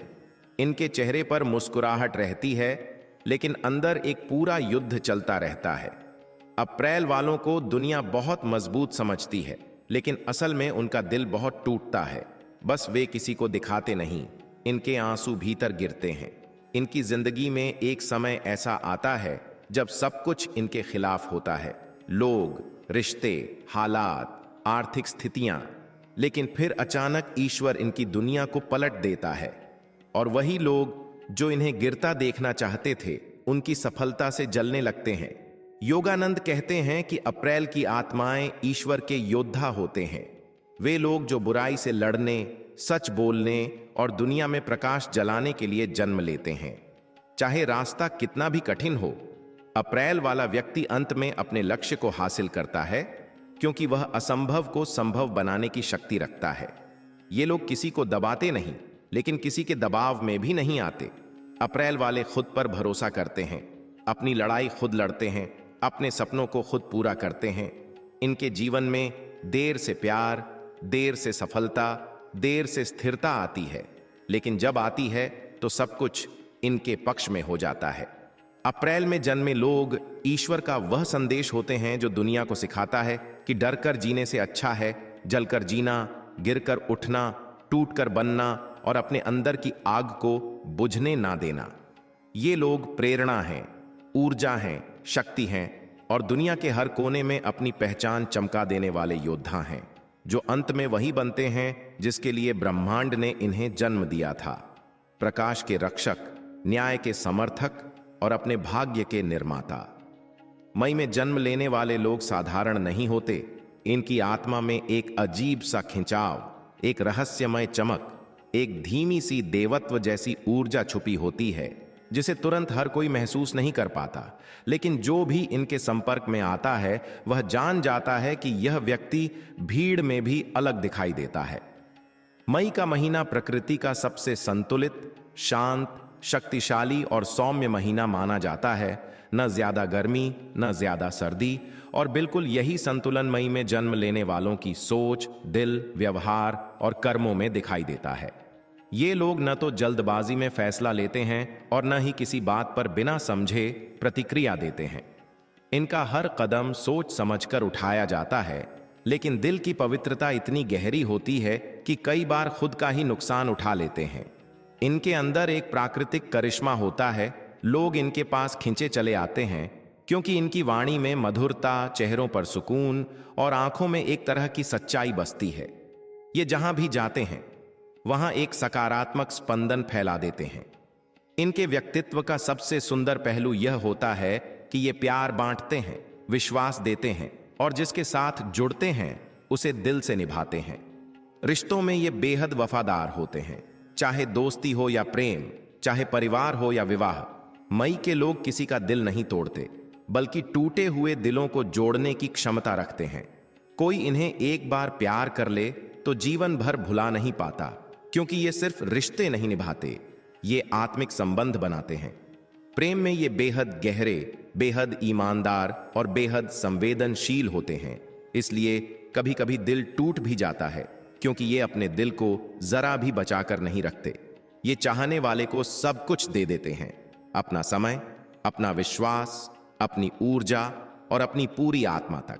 इनके चेहरे पर मुस्कुराहट रहती है, लेकिन अंदर एक पूरा युद्ध चलता रहता है। अप्रैल वालों को दुनिया बहुत मजबूत समझती है, लेकिन असल में उनका दिल बहुत टूटता है। बस वे किसी को दिखाते नहीं, इनके आंसू भीतर गिरते हैं। इनकी जिंदगी में एक समय ऐसा आता है जब सब कुछ इनके खिलाफ होता है, लोग, रिश्ते, हालात, आर्थिक स्थितियां। लेकिन फिर अचानक ईश्वर इनकी दुनिया को पलट देता है और वही लोग जो इन्हें गिरता देखना चाहते थे, उनकी सफलता से जलने लगते हैं। योगानंद कहते हैं कि अप्रैल की आत्माएं ईश्वर के योद्धा होते हैं। वे लोग जो बुराई से लड़ने, सच बोलने और दुनिया में प्रकाश जलाने के लिए जन्म लेते हैं, चाहे रास्ता कितना भी कठिन हो। अप्रैल वाला व्यक्ति अंत में अपने लक्ष्य को हासिल करता है क्योंकि वह असंभव को संभव बनाने की शक्ति रखता है। ये लोग किसी को दबाते नहीं, लेकिन किसी के दबाव में भी नहीं आते। अप्रैल वाले खुद पर भरोसा करते हैं, अपनी लड़ाई खुद लड़ते हैं, अपने सपनों को खुद पूरा करते हैं। इनके जीवन में देर से प्यार, देर से सफलता, देर से स्थिरता आती है, लेकिन जब आती है तो सब कुछ इनके पक्ष में हो जाता है। अप्रैल में जन्मे लोग ईश्वर का वह संदेश होते हैं जो दुनिया को सिखाता है कि डरकर जीने से अच्छा है जलकर जीना, गिरकर उठना, टूटकर बनना और अपने अंदर की आग को बुझने ना देना। ये लोग प्रेरणा हैं, ऊर्जा हैं, शक्ति हैं और दुनिया के हर कोने में अपनी पहचान चमका देने वाले योद्धा हैं, जो अंत में वही बनते हैं जिसके लिए ब्रह्मांड ने इन्हें जन्म दिया था। प्रकाश के रक्षक, न्याय के समर्थक और अपने भाग्य के निर्माता। मई में जन्म लेने वाले लोग साधारण नहीं होते। इनकी आत्मा में एक अजीब सा खिंचाव, एक रहस्यमय चमक, एक धीमी सी देवत्व जैसी ऊर्जा छुपी होती है जिसे तुरंत हर कोई महसूस नहीं कर पाता, लेकिन जो भी इनके संपर्क में आता है वह जान जाता है कि यह व्यक्ति भीड़ में भी अलग दिखाई देता है। मई का महीना प्रकृति का सबसे संतुलित, शांत, शक्तिशाली और सौम्य महीना माना जाता है। न ज्यादा गर्मी, न ज्यादा सर्दी, और बिल्कुल यही संतुलन मई में जन्म लेने वालों की सोच, दिल, व्यवहार और कर्मों में दिखाई देता है। ये लोग न तो जल्दबाजी में फैसला लेते हैं और न ही किसी बात पर बिना समझे प्रतिक्रिया देते हैं। इनका हर कदम सोच समझकर उठाया जाता है, लेकिन दिल की पवित्रता इतनी गहरी होती है कि कई बार खुद का ही नुकसान उठा लेते हैं। इनके अंदर एक प्राकृतिक करिश्मा होता है। लोग इनके पास खिंचे चले आते हैं क्योंकि इनकी वाणी में मधुरता, चेहरों पर सुकून और आंखों में एक तरह की सच्चाई बसती है। ये जहां भी जाते हैं वहां एक सकारात्मक स्पंदन फैला देते हैं। इनके व्यक्तित्व का सबसे सुंदर पहलू यह होता है कि ये प्यार बांटते हैं, विश्वास देते हैं और जिसके साथ जुड़ते हैं उसे दिल से निभाते हैं। रिश्तों में ये बेहद वफादार होते हैं, चाहे दोस्ती हो या प्रेम, चाहे परिवार हो या विवाह। मई के लोग किसी का दिल नहीं तोड़ते, बल्कि टूटे हुए दिलों को जोड़ने की क्षमता रखते हैं। कोई इन्हें एक बार प्यार कर ले तो जीवन भर भुला नहीं पाता, क्योंकि ये सिर्फ रिश्ते नहीं निभाते, ये आत्मिक संबंध बनाते हैं। प्रेम में ये बेहद गहरे, बेहद ईमानदार और बेहद संवेदनशील होते हैं। इसलिए कभी कभी दिल टूट भी जाता है, क्योंकि ये अपने दिल को जरा भी बचाकर नहीं रखते। ये चाहने वाले को सब कुछ दे देते हैं, अपना समय, अपना विश्वास, अपनी ऊर्जा और अपनी पूरी आत्मा तक।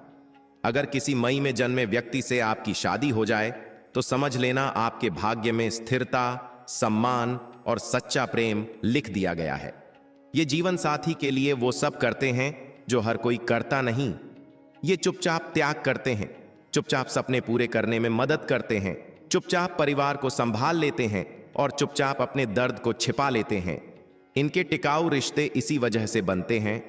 अगर किसी मई में जन्मे व्यक्ति से आपकी शादी हो जाए तो समझ लेना आपके भाग्य में स्थिरता, सम्मान और सच्चा प्रेम लिख दिया गया है। ये जीवन साथी के लिए वो सब करते हैं जो हर कोई करता नहीं। ये चुपचाप त्याग करते हैं, चुपचाप सपने पूरे करने में मदद करते हैं, चुपचाप परिवार को संभाल लेते हैं और चुपचाप अपने दर्द को छिपा लेते हैं। इनके टिकाऊ रिश्ते इसी वजह से बनते हैं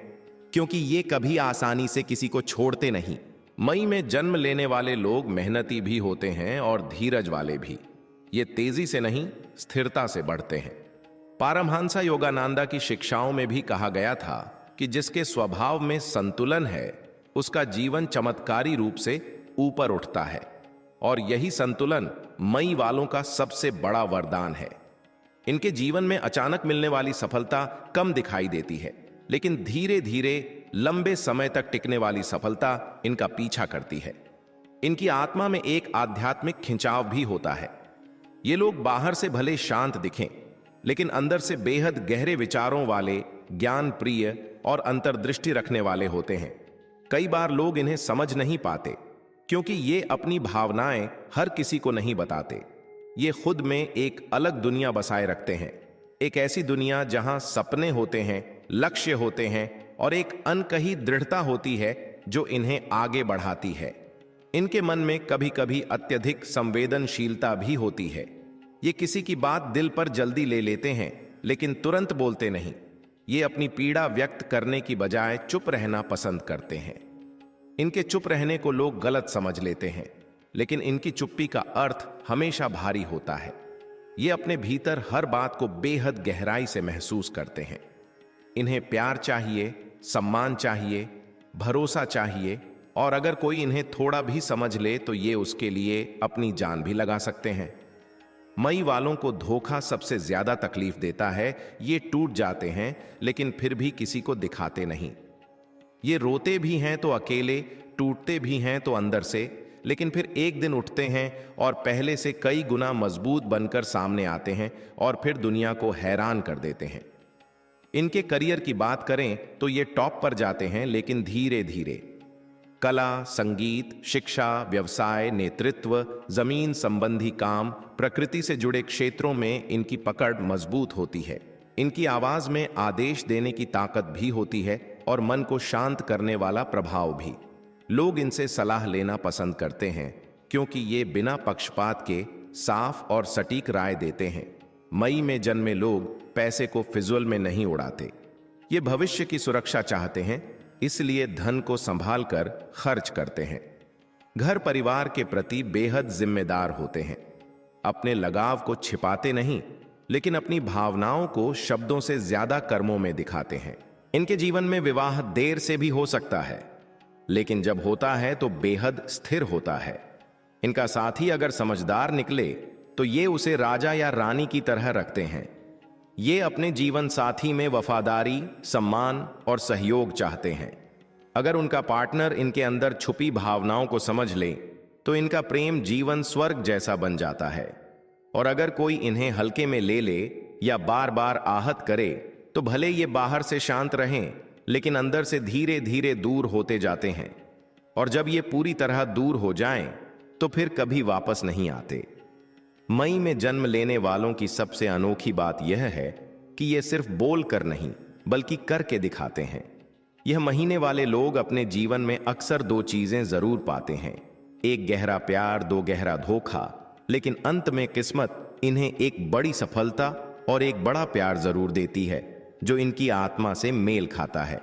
क्योंकि ये कभी आसानी से किसी को छोड़ते नहीं। मई में जन्म लेने वाले लोग मेहनती भी होते हैं और धीरज वाले भी। ये तेजी से नहीं, स्थिरता से बढ़ते हैं। पारमहंसा योगानंदा की शिक्षाओं में भी कहा गया था कि जिसके स्वभाव में संतुलन है उसका जीवन चमत्कारी रूप से ऊपर उठता है, और यही संतुलन मई वालों का सबसे बड़ा वरदान है। इनके जीवन में अचानक मिलने वाली सफलता कम दिखाई देती है, लेकिन धीरे धीरे लंबे समय तक टिकने वाली सफलता इनका पीछा करती है। इनकी आत्मा में एक आध्यात्मिक खिंचाव भी होता है। ये लोग बाहर से भले शांत दिखें, लेकिन अंदर से बेहद गहरे विचारों वाले, ज्ञान प्रिय और अंतर्दृष्टि रखने वाले होते हैं। कई बार लोग इन्हें समझ नहीं पाते क्योंकि ये अपनी भावनाएं हर किसी को नहीं बताते। ये खुद में एक अलग दुनिया बसाए रखते हैं, एक ऐसी दुनिया जहां सपने होते हैं, लक्ष्य होते हैं और एक अनकही दृढ़ता होती है जो इन्हें आगे बढ़ाती है। इनके मन में कभी कभी अत्यधिक संवेदनशीलता भी होती है। ये किसी की बात दिल पर जल्दी ले लेते हैं, लेकिन तुरंत बोलते नहीं। ये अपनी पीड़ा व्यक्त करने की बजाय चुप रहना पसंद करते हैं। इनके चुप रहने को लोग गलत समझ लेते हैं, लेकिन इनकी चुप्पी का अर्थ हमेशा भारी होता है। ये अपने भीतर हर बात को बेहद गहराई से महसूस करते हैं। इन्हें प्यार चाहिए, सम्मान चाहिए, भरोसा चाहिए, और अगर कोई इन्हें थोड़ा भी समझ ले तो ये उसके लिए अपनी जान भी लगा सकते हैं। मई वालों को धोखा सबसे ज्यादा तकलीफ देता है। ये टूट जाते हैं लेकिन फिर भी किसी को दिखाते नहीं। ये रोते भी हैं तो अकेले, टूटते भी हैं तो अंदर से, लेकिन फिर एक दिन उठते हैं और पहले से कई गुना मजबूत बनकर सामने आते हैं और फिर दुनिया को हैरान कर देते हैं। इनके करियर की बात करें तो ये टॉप पर जाते हैं, लेकिन धीरे धीरे कला, संगीत, शिक्षा, व्यवसाय, नेतृत्व, जमीन संबंधी काम, प्रकृति से जुड़े क्षेत्रों में इनकी पकड़ मजबूत होती है। इनकी आवाज में आदेश देने की ताकत भी होती है और मन को शांत करने वाला प्रभाव भी। लोग इनसे सलाह लेना पसंद करते हैं क्योंकि ये बिना पक्षपात के साफ और सटीक राय देते हैं। मई में जन्मे लोग पैसे को फिजूल में नहीं उड़ाते। ये भविष्य की सुरक्षा चाहते हैं, इसलिए धन को संभाल कर खर्च करते हैं। घर परिवार के प्रति बेहद जिम्मेदार होते हैं। अपने लगाव को छिपाते नहीं, लेकिन अपनी भावनाओं को शब्दों से ज्यादा कर्मों में दिखाते हैं। इनके जीवन में विवाह देर से भी हो सकता है, लेकिन जब होता है तो बेहद स्थिर होता है। इनका साथी अगर समझदार निकले तो ये उसे राजा या रानी की तरह रखते हैं। ये अपने जीवन साथी में वफादारी, सम्मान और सहयोग चाहते हैं। अगर उनका पार्टनर इनके अंदर छुपी भावनाओं को समझ ले तो इनका प्रेम जीवन स्वर्ग जैसा बन जाता है। और अगर कोई इन्हें हल्के में ले ले या बार बार आहत करे तो भले ये बाहर से शांत रहें, लेकिन अंदर से धीरे धीरे दूर होते जाते हैं। और जब ये पूरी तरह दूर हो जाएं, तो फिर कभी वापस नहीं आते। मई में जन्म लेने वालों की सबसे अनोखी बात यह है कि ये सिर्फ बोल कर नहीं बल्कि करके दिखाते हैं। यह महीने वाले लोग अपने जीवन में अक्सर दो चीजें जरूर पाते हैं, एक गहरा प्यार, दो गहरा धोखा, लेकिन अंत में किस्मत इन्हें एक बड़ी सफलता और एक बड़ा प्यार जरूर देती है जो इनकी आत्मा से मेल खाता है।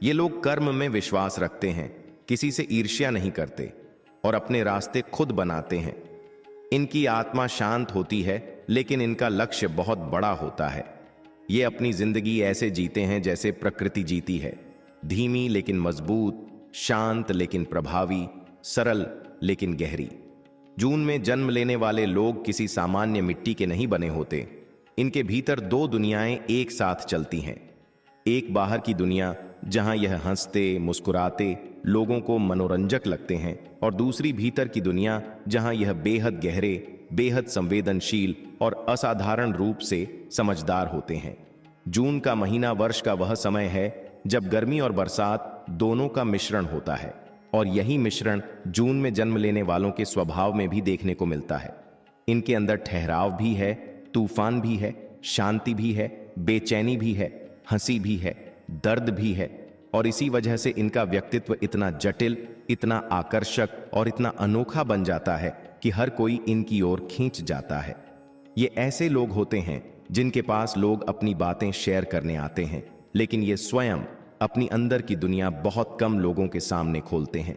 ये लोग कर्म में विश्वास रखते हैं, किसी से ईर्ष्या नहीं करते और अपने रास्ते खुद बनाते हैं। इनकी आत्मा शांत होती है, लेकिन इनका लक्ष्य बहुत बड़ा होता है। ये अपनी जिंदगी ऐसे जीते हैं जैसे प्रकृति जीती है, धीमी लेकिन मजबूत, शांत लेकिन प्रभावी, सरल लेकिन गहरी। जून में जन्म लेने वाले लोग किसी सामान्य मिट्टी के नहीं बने होते। इनके भीतर दो दुनियाएं एक साथ चलती हैं। एक बाहर की दुनिया जहां यह हंसते, मुस्कुराते, लोगों को मनोरंजक लगते हैं, और दूसरी भीतर की दुनिया जहां यह बेहद गहरे, बेहद संवेदनशील और असाधारण रूप से समझदार होते हैं। जून का महीना वर्ष का वह समय है जब गर्मी और बरसात दोनों का मिश्रण होता है, और यही मिश्रण जून में जन्म लेने वालों के स्वभाव में भी देखने को मिलता है। इनके अंदर ठहराव भी है, तूफान भी है, शांति भी है, बेचैनी भी है, हंसी भी है, दर्द भी है, और इसी वजह से इनका व्यक्तित्व इतना जटिल, इतना आकर्षक और इतना अनोखा बन जाता है कि हर कोई इनकी ओर खींच जाता है। ये ऐसे लोग होते हैं जिनके पास लोग अपनी बातें शेयर करने आते हैं, लेकिन ये स्वयं अपनी अंदर की दुनिया बहुत कम लोगों के सामने खोलते हैं।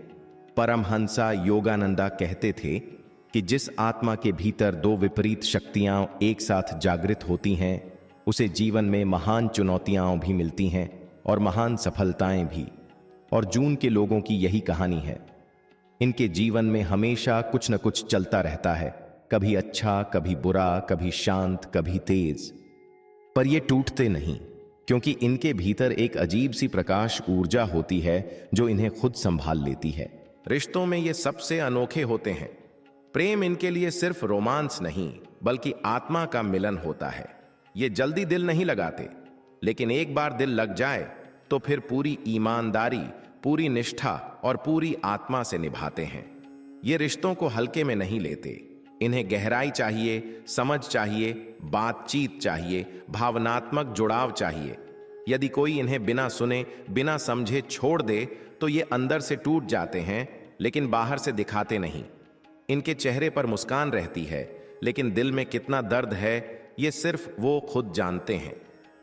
परमहंसा योगानंदा कहते थे कि जिस आत्मा के भीतर दो विपरीत शक्तियां एक साथ जागृत होती हैं, उसे जीवन में महान चुनौतियां भी मिलती हैं और महान सफलताएं भी। और जून के लोगों की यही कहानी है। इनके जीवन में हमेशा कुछ न कुछ चलता रहता है, कभी अच्छा, कभी बुरा, कभी शांत, कभी तेज। पर ये टूटते नहीं, क्योंकि इनके भीतर एक अजीब सी प्रकाश ऊर्जा होती है जो इन्हें खुद संभाल लेती है। रिश्तों में ये सबसे अनोखे होते हैं। प्रेम इनके लिए सिर्फ रोमांस नहीं बल्कि आत्मा का मिलन होता है। ये जल्दी दिल नहीं लगाते, लेकिन एक बार दिल लग जाए तो फिर पूरी ईमानदारी, पूरी निष्ठा और पूरी आत्मा से निभाते हैं। ये रिश्तों को हल्के में नहीं लेते। इन्हें गहराई चाहिए, समझ चाहिए, बातचीत चाहिए, भावनात्मक जुड़ाव चाहिए। यदि कोई इन्हें बिना सुने, बिना समझे छोड़ दे तो ये अंदर से टूट जाते हैं, लेकिन बाहर से दिखाते नहीं। इनके चेहरे पर मुस्कान रहती है, लेकिन दिल में कितना दर्द है ये सिर्फ वो खुद जानते हैं।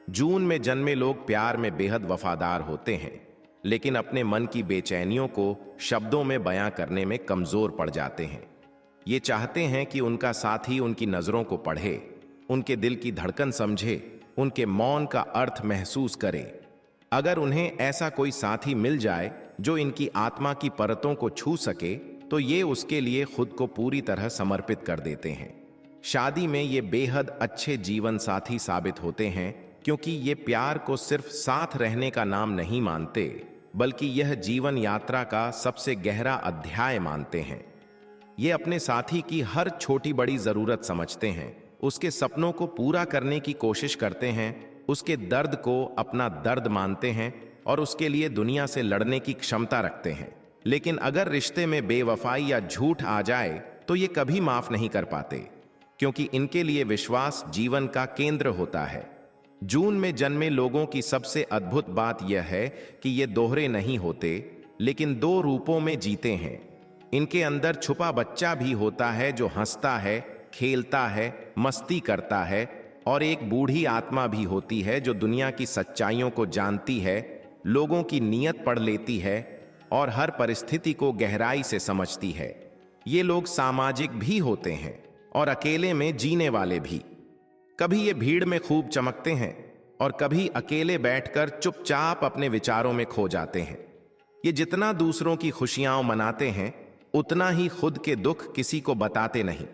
जून में जन्मे लोग प्यार में बेहद वफादार होते हैं, लेकिन अपने मन की बेचैनियों को शब्दों में बयां करने में कमजोर पड़ जाते हैं। ये चाहते हैं कि उनका साथी उनकी नजरों को पढ़े, उनके दिल की धड़कन समझे, उनके मौन का अर्थ महसूस करे। अगर उन्हें ऐसा कोई साथी मिल जाए जो इनकी आत्मा की परतों को छू सके तो ये उसके लिए खुद को पूरी तरह समर्पित कर देते हैं। शादी में ये बेहद अच्छे जीवन साथी साबित होते हैं क्योंकि ये प्यार को सिर्फ साथ रहने का नाम नहीं मानते बल्कि यह जीवन यात्रा का सबसे गहरा अध्याय मानते हैं। ये अपने साथी की हर छोटी बड़ी जरूरत समझते हैं, उसके सपनों को पूरा करने की कोशिश करते हैं, उसके दर्द को अपना दर्द मानते हैं और उसके लिए दुनिया से लड़ने की क्षमता रखते हैं। लेकिन अगर रिश्ते में बेवफाई या झूठ आ जाए तो ये कभी माफ नहीं कर पाते क्योंकि इनके लिए विश्वास जीवन का केंद्र होता है। जून में जन्मे लोगों की सबसे अद्भुत बात यह है कि ये दोहरे नहीं होते लेकिन दो रूपों में जीते हैं। इनके अंदर छुपा बच्चा भी होता है जो हंसता है, खेलता है, मस्ती करता है, और एक बूढ़ी आत्मा भी होती है जो दुनिया की सच्चाइयों को जानती है, लोगों की नीयत पढ़ लेती है और हर परिस्थिति को गहराई से समझती है। ये लोग सामाजिक भी होते हैं और अकेले में जीने वाले भी। कभी ये भीड़ में खूब चमकते हैं और कभी अकेले बैठकर चुपचाप अपने विचारों में खो जाते हैं। ये जितना दूसरों की खुशियां मनाते हैं उतना ही खुद के दुख किसी को बताते नहीं।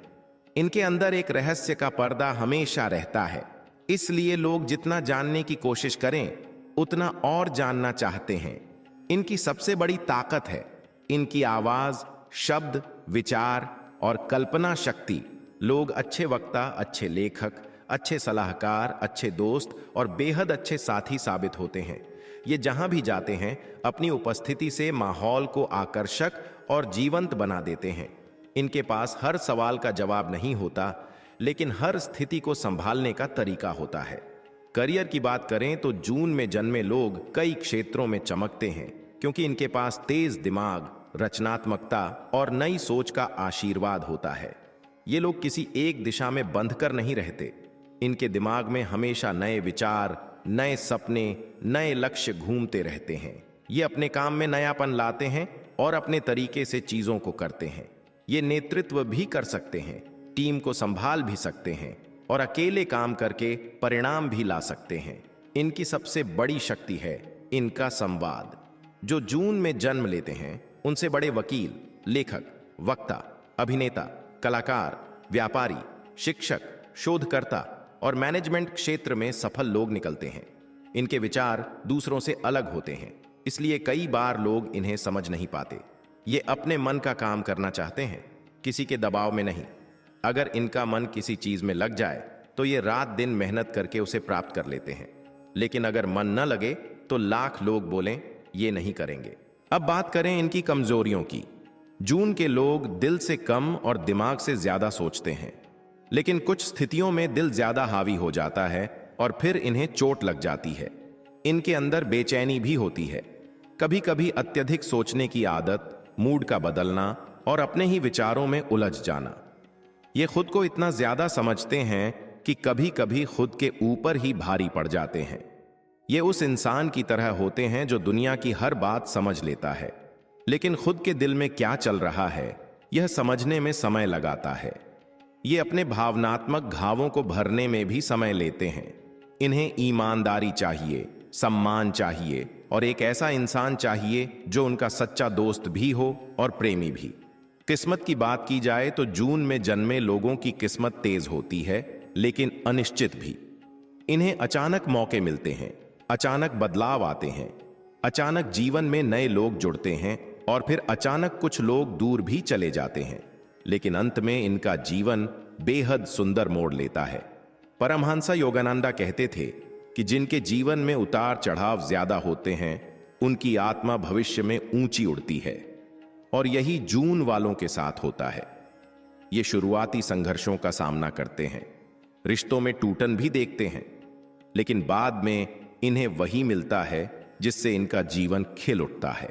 इनके अंदर एक रहस्य का पर्दा हमेशा रहता है, इसलिए लोग जितना जानने की कोशिश करें उतना और जानना चाहते हैं। इनकी सबसे बड़ी ताकत है इनकी आवाज, शब्द, विचार और कल्पना शक्ति। लोग अच्छे वक्ता, अच्छे लेखक, अच्छे सलाहकार, अच्छे दोस्त और बेहद अच्छे साथी साबित होते हैं। ये जहां भी जाते हैं अपनी उपस्थिति से माहौल को आकर्षक और जीवंत बना देते हैं। इनके पास हर सवाल का जवाब नहीं होता लेकिन हर स्थिति को संभालने का तरीका होता है। करियर की बात करें तो जून में जन्मे लोग कई क्षेत्रों में चमकते हैं क्योंकि इनके पास तेज दिमाग, रचनात्मकता और नई सोच का आशीर्वाद होता है। ये लोग किसी एक दिशा में बंध कर नहीं रहते। इनके दिमाग में हमेशा नए विचार, नए सपने, नए लक्ष्य घूमते रहते हैं। ये अपने काम में नयापन लाते हैं और अपने तरीके से चीजों को करते हैं। ये नेतृत्व भी कर सकते हैं, टीम को संभाल भी सकते हैं और अकेले काम करके परिणाम भी ला सकते हैं। इनकी सबसे बड़ी शक्ति है इनका संवाद। जो जून में जन्म लेते हैं उनसे बड़े वकील, लेखक, वक्ता, अभिनेता, कलाकार, व्यापारी, शिक्षक, शोधकर्ता और मैनेजमेंट क्षेत्र में सफल लोग निकलते हैं। इनके विचार दूसरों से अलग होते हैं, इसलिए कई बार लोग इन्हें समझ नहीं पाते। ये अपने मन का काम करना चाहते हैं, किसी के दबाव में नहीं। अगर इनका मन किसी चीज में लग जाए तो ये रात दिन मेहनत करके उसे प्राप्त कर लेते हैं। लेकिन अगर मन न लगे तो लाख लोग बोलें ये नहीं करेंगे। अब बात करें इनकी कमजोरियों की। जून के लोग दिल से कम और दिमाग से ज्यादा सोचते हैं, लेकिन कुछ स्थितियों में दिल ज्यादा हावी हो जाता है और फिर इन्हें चोट लग जाती है। इनके अंदर बेचैनी भी होती है, कभी कभी अत्यधिक सोचने की आदत, मूड का बदलना और अपने ही विचारों में उलझ जाना। ये खुद को इतना ज्यादा समझते हैं कि कभी कभी खुद के ऊपर ही भारी पड़ जाते हैं। ये उस इंसान की तरह होते हैं जो दुनिया की हर बात समझ लेता है, लेकिन खुद के दिल में क्या चल रहा है यह समझने में समय लगाता है। ये अपने भावनात्मक घावों को भरने में भी समय लेते हैं। इन्हें ईमानदारी चाहिए, सम्मान चाहिए और एक ऐसा इंसान चाहिए जो उनका सच्चा दोस्त भी हो और प्रेमी भी। किस्मत की बात की जाए तो जून में जन्मे लोगों की किस्मत तेज होती है लेकिन अनिश्चित भी। इन्हें अचानक मौके मिलते हैं, अचानक बदलाव आते हैं, अचानक जीवन में नए लोग जुड़ते हैं और फिर अचानक कुछ लोग दूर भी चले जाते हैं, लेकिन अंत में इनका जीवन बेहद सुंदर मोड़ लेता है। परमहंस योगानंदा कहते थे कि जिनके जीवन में उतार चढ़ाव ज्यादा होते हैं उनकी आत्मा भविष्य में ऊंची उड़ती है, और यही जून वालों के साथ होता है। ये शुरुआती संघर्षों का सामना करते हैं, रिश्तों में टूटन भी देखते हैं, लेकिन बाद में इन्हें वही मिलता है जिससे इनका जीवन खिल उठता है।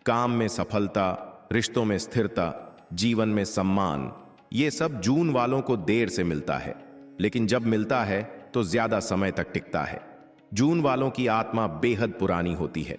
काम में सफलता, रिश्तों में स्थिरता, जीवन में सम्मान, ये सब जून वालों को देर से मिलता है, लेकिन जब मिलता है तो ज्यादा समय तक टिकता है। जून वालों की आत्मा बेहद पुरानी होती है।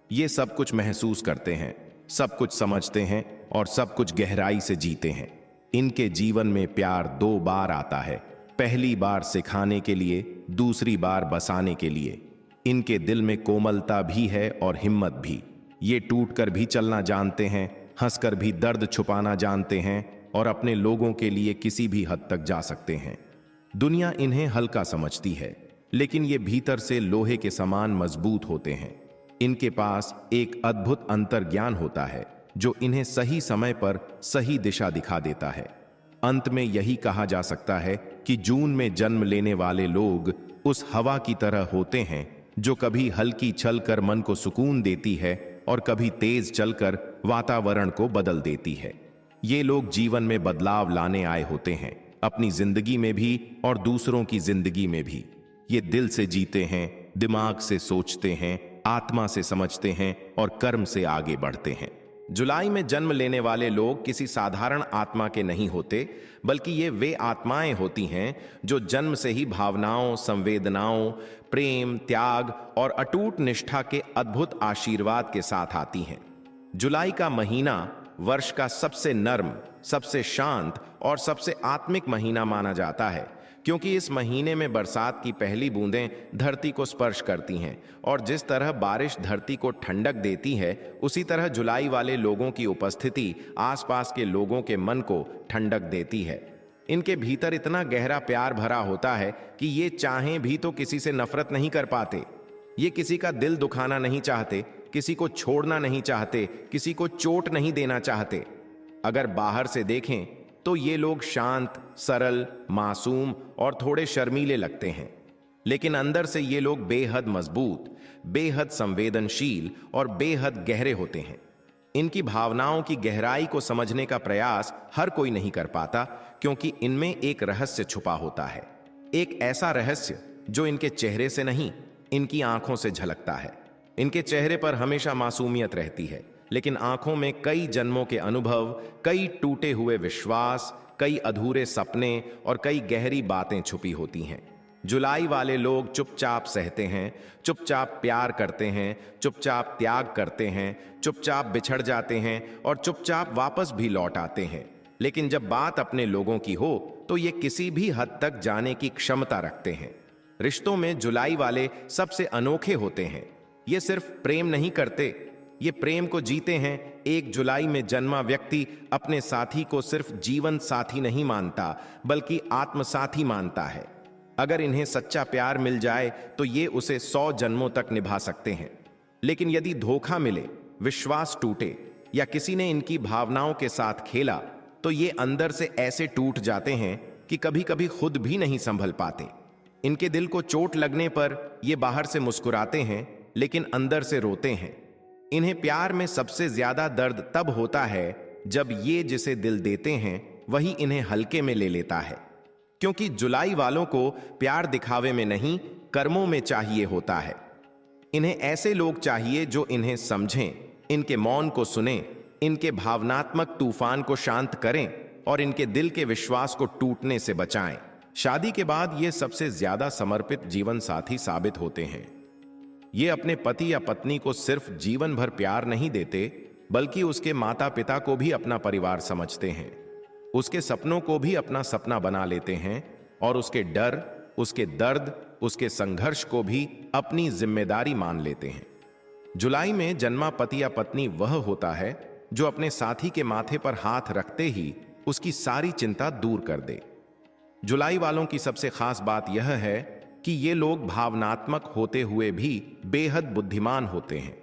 ये सब कुछ महसूस करते हैं, सब कुछ समझते हैं और सब कुछ गहराई से जीते हैं। इनके जीवन में प्यार 2 बार आता है, पहली बार सिखाने के लिए, दूसरी बार बसाने के लिए। इनके दिल में कोमलता भी है और हिम्मत भी। ये टूटकर भी चलना जानते हैं, हंसकर भी दर्द छुपाना जानते हैं और अपने लोगों के लिए किसी भी हद तक जा सकते हैं। दुनिया इन्हें हल्का समझती है, लेकिन ये भीतर से लोहे के समान मजबूत होते हैं। इनके पास एक अद्भुत अंतर्ज्ञान होता है जो इन्हें सही समय पर सही दिशा दिखा देता है। अंत में यही कहा जा सकता है कि जून में जन्म लेने वाले लोग उस हवा की तरह होते हैं जो कभी हल्की चलकर मन को सुकून देती है और कभी तेज चलकर वातावरण को बदल देती है। ये लोग जीवन में बदलाव लाने आए होते हैं, अपनी जिंदगी में भी और दूसरों की जिंदगी में भी। ये दिल से जीते हैं, दिमाग से सोचते हैं, आत्मा से समझते हैं और कर्म से आगे बढ़ते हैं। जुलाई में जन्म लेने वाले लोग किसी साधारण आत्मा के नहीं होते, बल्कि ये वे आत्माएं होती हैं जो जन्म से ही भावनाओं, संवेदनाओं, प्रेम, त्याग और अटूट निष्ठा के अद्भुत आशीर्वाद के साथ आती हैं। जुलाई का महीना वर्ष का सबसे नर्म, सबसे शांत और सबसे आत्मिक महीना माना जाता है, क्योंकि इस महीने में बरसात की पहली बूंदें धरती को स्पर्श करती हैं और जिस तरह बारिश धरती को ठंडक देती है, उसी तरह जुलाई वाले लोगों की उपस्थिति आसपास के लोगों के मन को ठंडक देती है। इनके भीतर इतना गहरा प्यार भरा होता है कि ये चाहें भी तो किसी से नफरत नहीं कर पाते। ये किसी का दिल दुखाना नहीं चाहते, किसी को छोड़ना नहीं चाहते, किसी को चोट नहीं देना चाहते। अगर बाहर से देखें तो ये लोग शांत, सरल, मासूम और थोड़े शर्मीले लगते हैं, लेकिन अंदर से ये लोग बेहद मजबूत, बेहद संवेदनशील और बेहद गहरे होते हैं। इनकी भावनाओं की गहराई को समझने का प्रयास हर कोई नहीं कर पाता, क्योंकि इनमें एक रहस्य छुपा होता है। एक ऐसा रहस्य जो इनके चेहरे से नहीं, इनकी आंखों से झलकता है। इनके चेहरे पर हमेशा मासूमियत रहती है, लेकिन आंखों में कई जन्मों के अनुभव, कई टूटे हुए विश्वास, कई अधूरे सपने और कई गहरी बातें छुपी होती हैं। जुलाई वाले लोग चुपचाप सहते हैं, चुपचाप प्यार करते हैं, चुपचाप त्याग करते हैं, चुपचाप बिछड़ जाते हैं और चुपचाप वापस भी लौट आते हैं। लेकिन जब बात अपने लोगों की हो तो ये किसी भी हद तक जाने की क्षमता रखते हैं। रिश्तों में जुलाई वाले सबसे अनोखे होते हैं। ये सिर्फ प्रेम नहीं करते, ये प्रेम को जीते हैं। एक जुलाई में जन्मा व्यक्ति अपने साथी को सिर्फ जीवन साथी नहीं मानता, बल्कि आत्म साथी मानता है। अगर इन्हें सच्चा प्यार मिल जाए तो ये उसे 100 जन्मों तक निभा सकते हैं। लेकिन यदि धोखा मिले, विश्वास टूटे या किसी ने इनकी भावनाओं के साथ खेला, तो ये अंदर से ऐसे टूट जाते हैं कि कभी कभी खुद भी नहीं संभल पाते। इनके दिल को चोट लगने पर ये बाहर से मुस्कुराते हैं, लेकिन अंदर से रोते हैं। इन्हें प्यार में सबसे ज्यादा दर्द तब होता है जब ये जिसे दिल देते हैं वही इन्हें हल्के में ले लेता है, क्योंकि जुलाई वालों को प्यार दिखावे में नहीं, कर्मों में चाहिए होता है। इन्हें ऐसे लोग चाहिए जो इन्हें समझें, इनके मौन को सुनें, इनके भावनात्मक तूफान को शांत करें और इनके दिल के विश्वास को टूटने से बचाएं। शादी के बाद ये सबसे ज्यादा समर्पित जीवन साथी साबित होते हैं। ये अपने पति या पत्नी को सिर्फ जीवन भर प्यार नहीं देते, बल्कि उसके माता पिता को भी अपना परिवार समझते हैं, उसके सपनों को भी अपना सपना बना लेते हैं और उसके डर, उसके दर्द, उसके संघर्ष को भी अपनी जिम्मेदारी मान लेते हैं। जुलाई में जन्मा पति या पत्नी वह होता है जो अपने साथी के माथे पर हाथ रखते ही उसकी सारी चिंता दूर कर दे। जुलाई वालों की सबसे खास बात यह है कि ये लोग भावनात्मक होते हुए भी बेहद बुद्धिमान होते हैं।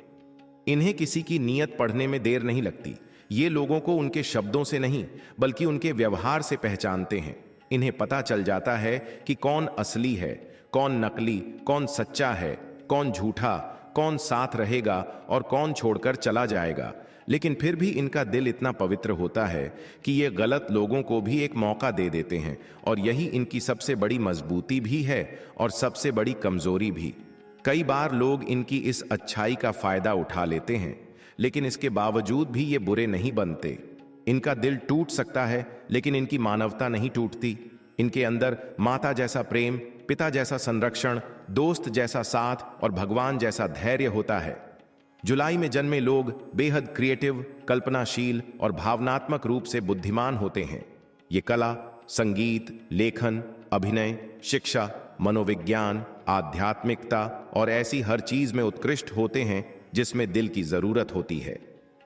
इन्हें किसी की नीयत पढ़ने में देर नहीं लगती। ये लोगों को उनके शब्दों से नहीं, बल्कि उनके व्यवहार से पहचानते हैं। इन्हें पता चल जाता है कि कौन असली है, कौन नकली, कौन सच्चा है, कौन झूठा, कौन साथ रहेगा और कौन छोड़कर चला जाएगा। लेकिन फिर भी इनका दिल इतना पवित्र होता है कि ये गलत लोगों को भी एक मौका दे देते हैं, और यही इनकी सबसे बड़ी मजबूती भी है और सबसे बड़ी कमजोरी भी। कई बार लोग इनकी इस अच्छाई का फायदा उठा लेते हैं, लेकिन इसके बावजूद भी ये बुरे नहीं बनते। इनका दिल टूट सकता है, लेकिन इनकी मानवता नहीं टूटती। इनके अंदर माता जैसा प्रेम, पिता जैसा संरक्षण, दोस्त जैसा साथ और भगवान जैसा धैर्य होता है। जुलाई में जन्मे लोग बेहद क्रिएटिव, कल्पनाशील और भावनात्मक रूप से बुद्धिमान होते हैं। ये कला, संगीत, लेखन, अभिनय, शिक्षा, मनोविज्ञान, आध्यात्मिकता और ऐसी हर चीज में उत्कृष्ट होते हैं जिसमें दिल की जरूरत होती है।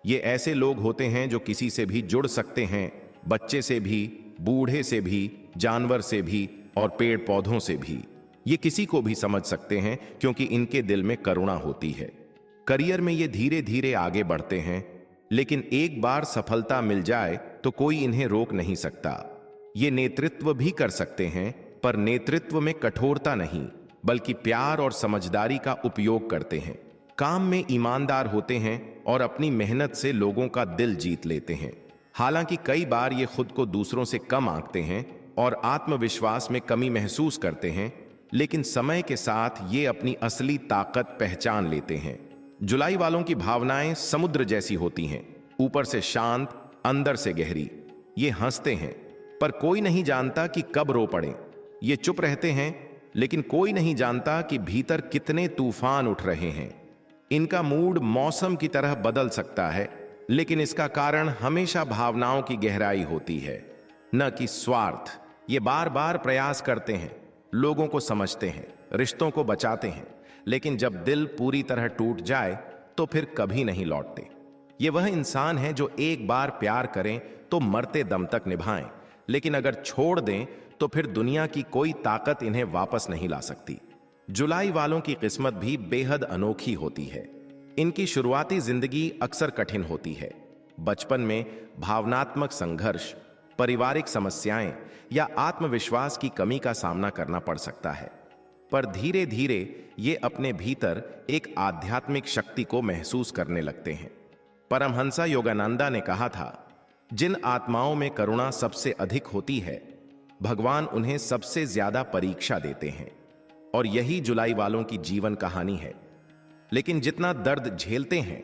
ये ऐसे लोग होते हैं जो किसी से भी जुड़ सकते हैं, बच्चे से भी, बूढ़े से भी, जानवर से भी और पेड़ पौधों से भी। ये किसी को भी समझ सकते हैं क्योंकि इनके दिल में करुणा होती है। करियर में ये धीरे धीरे आगे बढ़ते हैं, लेकिन एक बार सफलता मिल जाए तो कोई इन्हें रोक नहीं सकता। ये नेतृत्व भी कर सकते हैं, पर नेतृत्व में कठोरता नहीं बल्कि प्यार और समझदारी का उपयोग करते हैं। काम में ईमानदार होते हैं और अपनी मेहनत से लोगों का दिल जीत लेते हैं। हालांकि कई बार ये खुद को दूसरों से कम आंकते हैं और आत्मविश्वास में कमी महसूस करते हैं, लेकिन समय के साथ ये अपनी असली ताकत पहचान लेते हैं। जुलाई वालों की भावनाएं समुद्र जैसी होती हैं, ऊपर से शांत, अंदर से गहरी। ये हंसते हैं पर कोई नहीं जानता कि कब रो पड़े। ये चुप रहते हैं लेकिन कोई नहीं जानता कि भीतर कितने तूफान उठ रहे हैं। इनका मूड मौसम की तरह बदल सकता है, लेकिन इसका कारण हमेशा भावनाओं की गहराई होती है, न कि स्वार्थ। ये बार बार प्रयास करते हैं, लोगों को समझते हैं, रिश्तों को बचाते हैं, लेकिन जब दिल पूरी तरह टूट जाए तो फिर कभी नहीं लौटते। ये वह इंसान है जो एक बार प्यार करें तो मरते दम तक निभाएं, लेकिन अगर छोड़ दें तो फिर दुनिया की कोई ताकत इन्हें वापस नहीं ला सकती। जुलाई वालों की किस्मत भी बेहद अनोखी होती है। इनकी शुरुआती जिंदगी अक्सर कठिन होती है। बचपन में भावनात्मक संघर्ष, पारिवारिक समस्याएं या आत्मविश्वास की कमी का सामना करना पड़ सकता है, पर धीरे धीरे ये अपने भीतर एक आध्यात्मिक शक्ति को महसूस करने लगते हैं। परमहंसा योगानंदा ने कहा था, जिन आत्माओं में करुणा सबसे अधिक होती है, भगवान उन्हें सबसे ज्यादा परीक्षा देते हैं। और यही जुलाई वालों की जीवन कहानी है। लेकिन जितना दर्द झेलते हैं,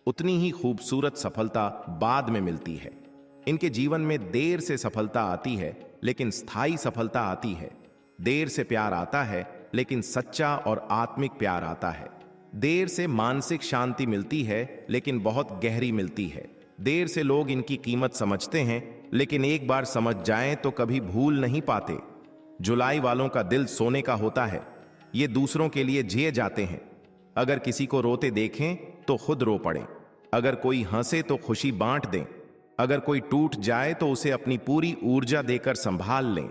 उतनी ही खूबसूरत सफलता बाद में मिलती है। इनके जीवन में देर से सफलता आती है, लेकिन स्थायी सफलता आती है। देर से प्यार आता है, लेकिन सच्चा और आत्मिक प्यार आता है। देर से मानसिक शांति मिलती है, लेकिन बहुत गहरी मिलती है। देर से लोग इनकी कीमत समझते हैं, लेकिन एक बार समझ जाएं तो कभी भूल नहीं पाते। जुलाई वालों का दिल सोने का होता है। ये दूसरों के लिए जिए जाते हैं। अगर किसी को रोते देखें तो खुद रो पड़ें। अगर कोई हंसे तो खुशी बांट दें। अगर कोई टूट जाए तो उसे अपनी पूरी ऊर्जा देकर संभाल लें।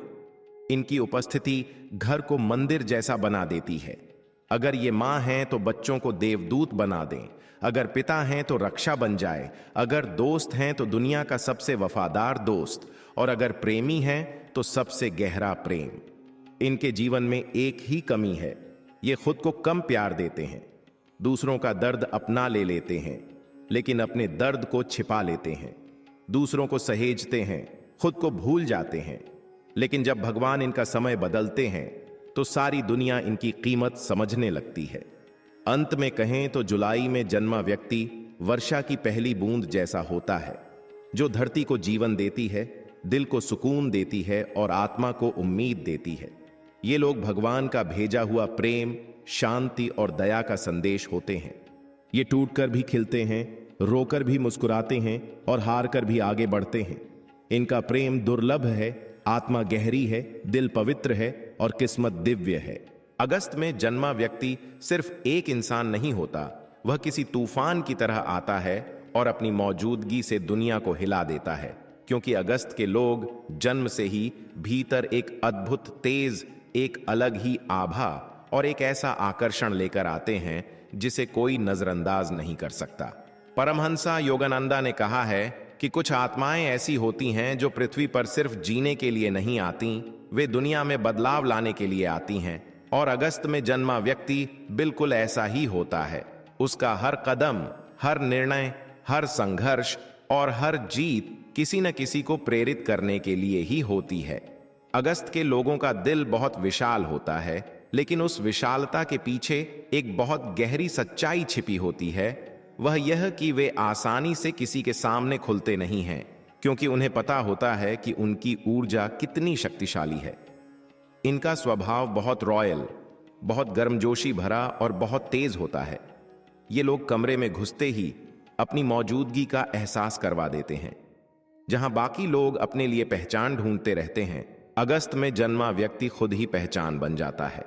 इनकी उपस्थिति घर को मंदिर जैसा बना देती है। अगर ये माँ हैं तो बच्चों को देवदूत बना दें। अगर पिता हैं तो रक्षा बन जाए। अगर दोस्त हैं तो दुनिया का सबसे वफादार दोस्त। और अगर प्रेमी हैं तो सबसे गहरा प्रेम। इनके जीवन में एक ही कमी है, ये खुद को कम प्यार देते हैं। दूसरों का दर्द अपना ले लेते हैं, लेकिन अपने दर्द को छिपा लेते हैं। दूसरों को सहेजते हैं, खुद को भूल जाते हैं। लेकिन जब भगवान इनका समय बदलते हैं तो सारी दुनिया इनकी कीमत समझने लगती है। अंत में कहें तो जुलाई में जन्मा व्यक्ति वर्षा की पहली बूंद जैसा होता है, जो धरती को जीवन देती है, दिल को सुकून देती है और आत्मा को उम्मीद देती है। ये लोग भगवान का भेजा हुआ प्रेम, शांति और दया का संदेश होते हैं। ये टूटकर भी खिलते हैं, रोकर भी मुस्कुराते हैं और हार कर भी आगे बढ़ते हैं। इनका प्रेम दुर्लभ है, आत्मा गहरी है, दिल पवित्र है और किस्मत दिव्य है। अगस्त में जन्मा व्यक्ति सिर्फ एक इंसान नहीं होता, वह किसी तूफान की तरह आता है और अपनी मौजूदगी से दुनिया को हिला देता है। क्योंकि अगस्त के लोग जन्म से ही भीतर एक अद्भुत तेज, एक अलग ही आभा और एक ऐसा आकर्षण लेकर आते हैं जिसे कोई नजरअंदाज नहीं कर सकता। परमहंसा योगानंदा ने कहा है कि कुछ आत्माएं ऐसी होती हैं जो पृथ्वी पर सिर्फ जीने के लिए नहीं आती, वे दुनिया में बदलाव लाने के लिए आती हैं। और अगस्त में जन्मा व्यक्ति बिल्कुल ऐसा ही होता है। उसका हर कदम, हर निर्णय, हर संघर्ष और हर जीत किसी न किसी को प्रेरित करने के लिए ही होती है। अगस्त के लोगों का दिल बहुत विशाल होता है, लेकिन उस विशालता के पीछे एक बहुत गहरी सच्चाई छिपी होती है। वह यह कि वे आसानी से किसी के सामने खुलते नहीं हैं, क्योंकि उन्हें पता होता है कि उनकी ऊर्जा कितनी शक्तिशाली है। इनका स्वभाव बहुत रॉयल, बहुत गर्मजोशी भरा और बहुत तेज होता है। ये लोग कमरे में घुसते ही अपनी मौजूदगी का एहसास करवा देते हैं। जहां बाकी लोग अपने लिए पहचान ढूंढते रहते हैं, अगस्त में जन्मा व्यक्ति खुद ही पहचान बन जाता है।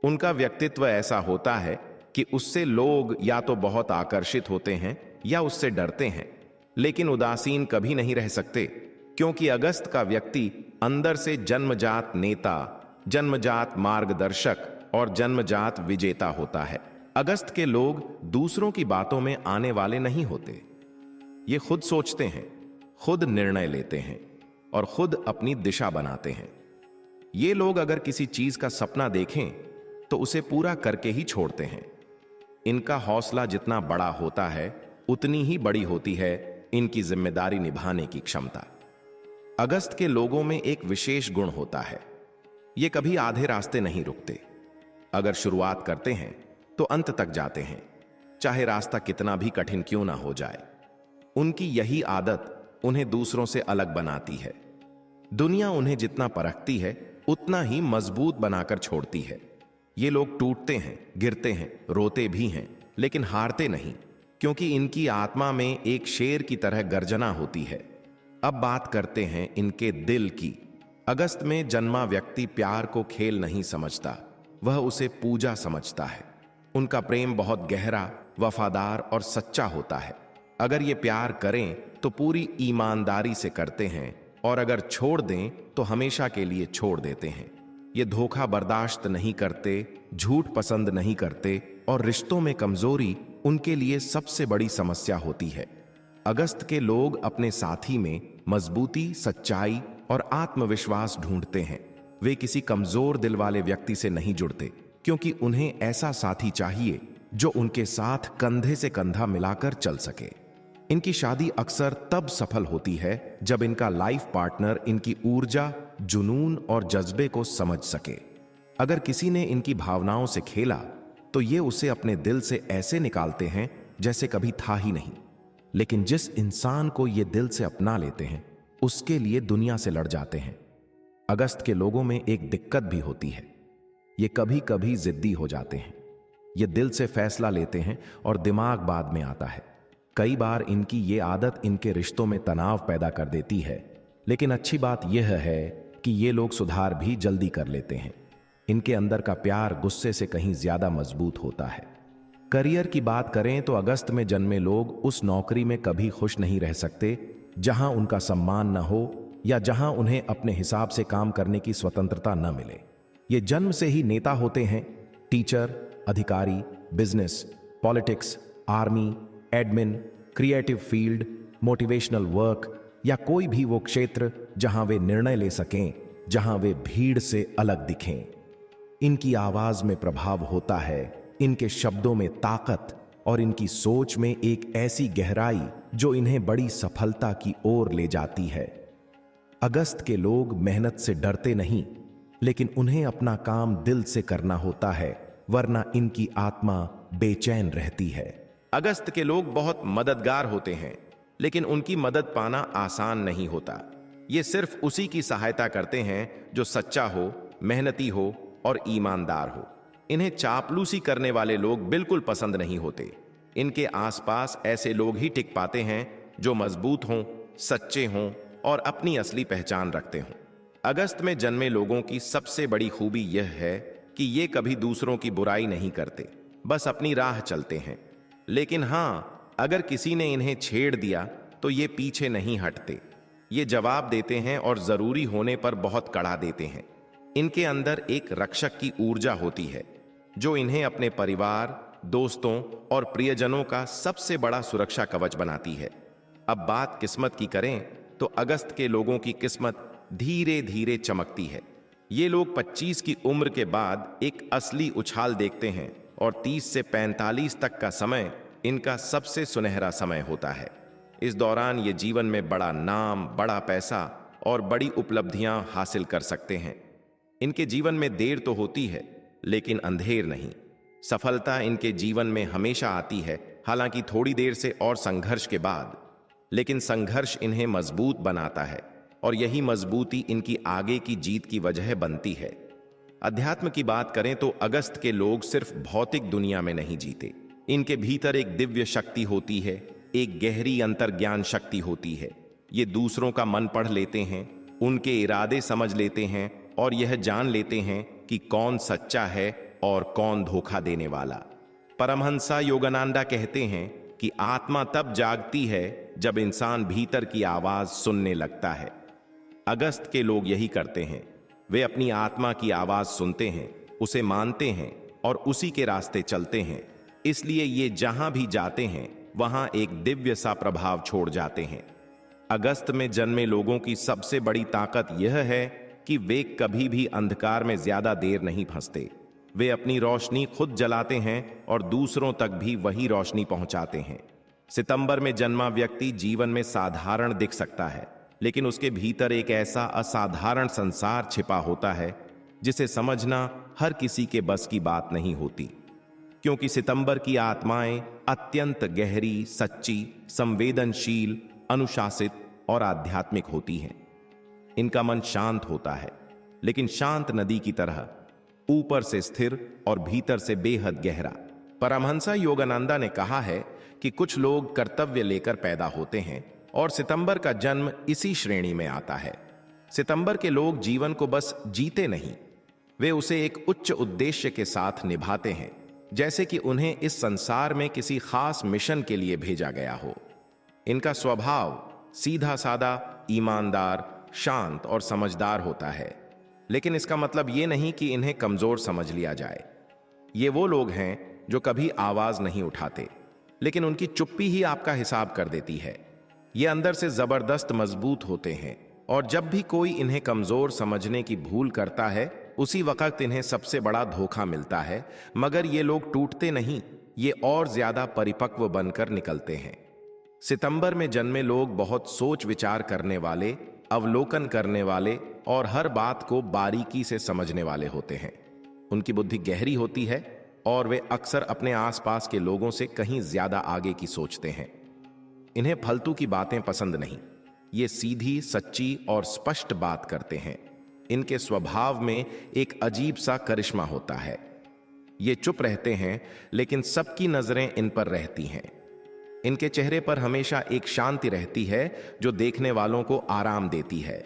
उनका व्यक्तित्व ऐसा होता है कि उससे लोग या तो बहुत आकर्षित होते हैं या उससे डरते हैं, लेकिन उदासीन कभी नहीं रह सकते, क्योंकि अगस्त का व्यक्ति अंदर से जन्मजात नेता, जन्मजात मार्गदर्शक और जन्मजात विजेता होता है। अगस्त के लोग दूसरों की बातों में आने वाले नहीं होते। ये खुद सोचते हैं, खुद निर्णय लेते हैं और खुद अपनी दिशा बनाते हैं। ये लोग अगर किसी चीज का सपना देखें तो उसे पूरा करके ही छोड़ते हैं। इनका हौसला जितना बड़ा होता है उतनी ही बड़ी होती है इनकी जिम्मेदारी निभाने की क्षमता। अगस्त के लोगों में एक विशेष गुण होता है, ये कभी आधे रास्ते नहीं रुकते। अगर शुरुआत करते हैं तो अंत तक जाते हैं, चाहे रास्ता कितना भी कठिन क्यों ना हो जाए। उनकी यही आदत उन्हें दूसरों से अलग बनाती है। दुनिया उन्हें जितना परखती है उतना ही मजबूत बनाकर छोड़ती है। ये लोग टूटते हैं, गिरते हैं, रोते भी हैं, लेकिन हारते नहीं, क्योंकि इनकी आत्मा में एक शेर की तरह गर्जना होती है। अब बात करते हैं इनके दिल की। अगस्त में जन्मा व्यक्ति प्यार को खेल नहीं समझता, वह उसे पूजा समझता है। उनका प्रेम बहुत गहरा, वफादार और सच्चा होता है। अगर ये प्यार करें तो पूरी ईमानदारी से करते हैं, और अगर छोड़ दें तो हमेशा के लिए छोड़ देते हैं। ये धोखा बर्दाश्त नहीं करते, झूठ पसंद नहीं करते, और रिश्तों में कमजोरी उनके लिए सबसे बड़ी समस्या होती है। अगस्त के लोग अपने साथी में मजबूती, सच्चाई और आत्मविश्वास ढूंढते हैं। वे किसी कमजोर दिल वाले व्यक्ति से नहीं जुड़ते, क्योंकि उन्हें ऐसा साथी चाहिए जो उनके साथ कंधे से कंधा मिलाकर चल सके। इनकी शादी अक्सर तब सफल होती है जब इनका लाइफ पार्टनर इनकी ऊर्जा, जुनून और जज्बे को समझ सके। अगर किसी ने इनकी भावनाओं से खेला तो ये उसे अपने दिल से ऐसे निकालते हैं जैसे कभी था ही नहीं। लेकिन जिस इंसान को ये दिल से अपना लेते हैं उसके लिए दुनिया से लड़ जाते हैं। अगस्त के लोगों में एक दिक्कत भी होती है, ये कभी कभी जिद्दी हो जाते हैं। ये दिल से फैसला लेते हैं और दिमाग बाद में आता है। कई बार इनकी ये आदत इनके रिश्तों में तनाव पैदा कर देती है, लेकिन अच्छी बात यह है कि ये लोग सुधार भी जल्दी कर लेते हैं। इनके अंदर का प्यार गुस्से से कहीं ज्यादा मजबूत होता है। करियर की बात करें तो अगस्त में जन्मे लोग उस नौकरी में कभी खुश नहीं रह सकते जहां उनका सम्मान न हो या जहां उन्हें अपने हिसाब से काम करने की स्वतंत्रता न मिले। ये जन्म से ही नेता होते हैं। टीचर, अधिकारी, business, politics, army, admin, creative field, motivational work या कोई भी वो क्षेत्र जहां वे निर्णय ले सकें, जहां वे भीड़ से अलग दिखें। इनकी आवाज में प्रभाव होता है, इनके शब्दों में ताकत और इनकी सोच में एक ऐसी गहराई जो इन्हें बड़ी सफलता की ओर ले जाती है। अगस्त के लोग मेहनत से डरते नहीं, लेकिन उन्हें अपना काम दिल से करना होता है, वरना इनकी आत्मा बेचैन रहती है। अगस्त के लोग बहुत मददगार होते हैं, लेकिन उनकी मदद पाना आसान नहीं होता। ये सिर्फ उसी की सहायता करते हैं जो सच्चा हो, मेहनती हो और ईमानदार हो। इन्हें चापलूसी करने वाले लोग बिल्कुल पसंद नहीं होते। इनके आसपास ऐसे लोग ही टिक पाते हैं जो मजबूत हों, सच्चे हों और अपनी असली पहचान रखते हों। अगस्त में जन्मे लोगों की सबसे बड़ी खूबी यह है कि ये कभी दूसरों की बुराई नहीं करते, बस अपनी राह चलते हैं। लेकिन हां, अगर किसी ने इन्हें छेड़ दिया तो ये पीछे नहीं हटते। ये जवाब देते हैं और जरूरी होने पर बहुत कड़ा देते हैं। इनके अंदर एक रक्षक की ऊर्जा होती है जो इन्हें अपने परिवार, दोस्तों और प्रियजनों का सबसे बड़ा सुरक्षा कवच बनाती है। अब बात किस्मत की करें तो अगस्त के लोगों की किस्मत धीरे धीरे चमकती है। ये लोग 25 की उम्र के बाद एक असली उछाल देखते हैं और 30 से 45 तक का समय इनका सबसे सुनहरा समय होता है। इस दौरान ये जीवन में बड़ा नाम, बड़ा पैसा और बड़ी उपलब्धियां हासिल कर सकते हैं। इनके जीवन में देर तो होती है, लेकिन अंधेर नहीं। सफलता इनके जीवन में हमेशा आती है, हालांकि थोड़ी देर से और संघर्ष के बाद। लेकिन संघर्ष इन्हें मजबूत बनाता है और यही मजबूती इनकी आगे की जीत की वजह बनती है। अध्यात्म की बात करें तो अगस्त के लोग सिर्फ भौतिक दुनिया में नहीं जीते। इनके भीतर एक दिव्य शक्ति होती है, एक गहरी अंतर्ज्ञान शक्ति होती है। ये दूसरों का मन पढ़ लेते हैं, उनके इरादे समझ लेते हैं और यह जान लेते हैं कि कौन सच्चा है और कौन धोखा देने वाला। परमहंसा योगानंदा कहते हैं कि आत्मा तब जागती है जब इंसान भीतर की आवाज सुनने लगता है। अगस्त के लोग यही करते हैं। वे अपनी आत्मा की आवाज सुनते हैं, उसे मानते हैं और उसी के रास्ते चलते हैं। इसलिए ये जहां भी जाते हैं वहां एक दिव्य सा प्रभाव छोड़ जाते हैं। अगस्त में जन्मे लोगों की सबसे बड़ी ताकत यह है कि वे कभी भी अंधकार में ज्यादा देर नहीं फंसते। वे अपनी रोशनी खुद जलाते हैं और दूसरों तक भी वही रोशनी पहुंचाते हैं। सितंबर में जन्मा व्यक्ति जीवन में साधारण दिख सकता है, लेकिन उसके भीतर एक ऐसा असाधारण संसार छिपा होता है जिसे समझना हर किसी के बस की बात नहीं होती। क्योंकि सितंबर की आत्माएं अत्यंत गहरी, सच्ची, संवेदनशील, अनुशासित और आध्यात्मिक होती हैं। इनका मन शांत होता है, लेकिन शांत नदी की तरह, ऊपर से स्थिर और भीतर से बेहद गहरा। परमहंसा योगानंदा ने कहा है कि कुछ लोग कर्तव्य लेकर पैदा होते हैं और सितंबर का जन्म इसी श्रेणी में आता है। सितंबर के लोग जीवन को बस जीते नहीं, वे उसे एक उच्च उद्देश्य के साथ निभाते हैं, जैसे कि उन्हें इस संसार में किसी खास मिशन के लिए भेजा गया हो। इनका स्वभाव सीधा सादा, ईमानदार, शांत और समझदार होता है, लेकिन इसका मतलब यह नहीं कि इन्हें कमजोर समझ लिया जाए। ये वो लोग हैं जो कभी आवाज नहीं उठाते, लेकिन उनकी चुप्पी ही आपका हिसाब कर देती है। ये अंदर से जबरदस्त मजबूत होते हैं और जब भी कोई इन्हें कमजोर समझने की भूल करता है, उसी वक्त इन्हें सबसे बड़ा धोखा मिलता है। मगर ये लोग टूटते नहीं, ये और ज्यादा परिपक्व बनकर निकलते हैं। सितंबर में जन्मे लोग बहुत सोच विचार करने वाले, अवलोकन करने वाले और हर बात को बारीकी से समझने वाले होते हैं। उनकी बुद्धि गहरी होती है और वे अक्सर अपने आसपास के लोगों से कहीं ज्यादा आगे की सोचते हैं। इन्हें फालतू की बातें पसंद नहीं, ये सीधी, सच्ची और स्पष्ट बात करते हैं। इनके स्वभाव में एक अजीब सा करिश्मा होता है। ये चुप रहते हैं, लेकिन सबकी नजरें इन पर रहती हैं। इनके चेहरे पर हमेशा एक शांति रहती है जो देखने वालों को आराम देती है।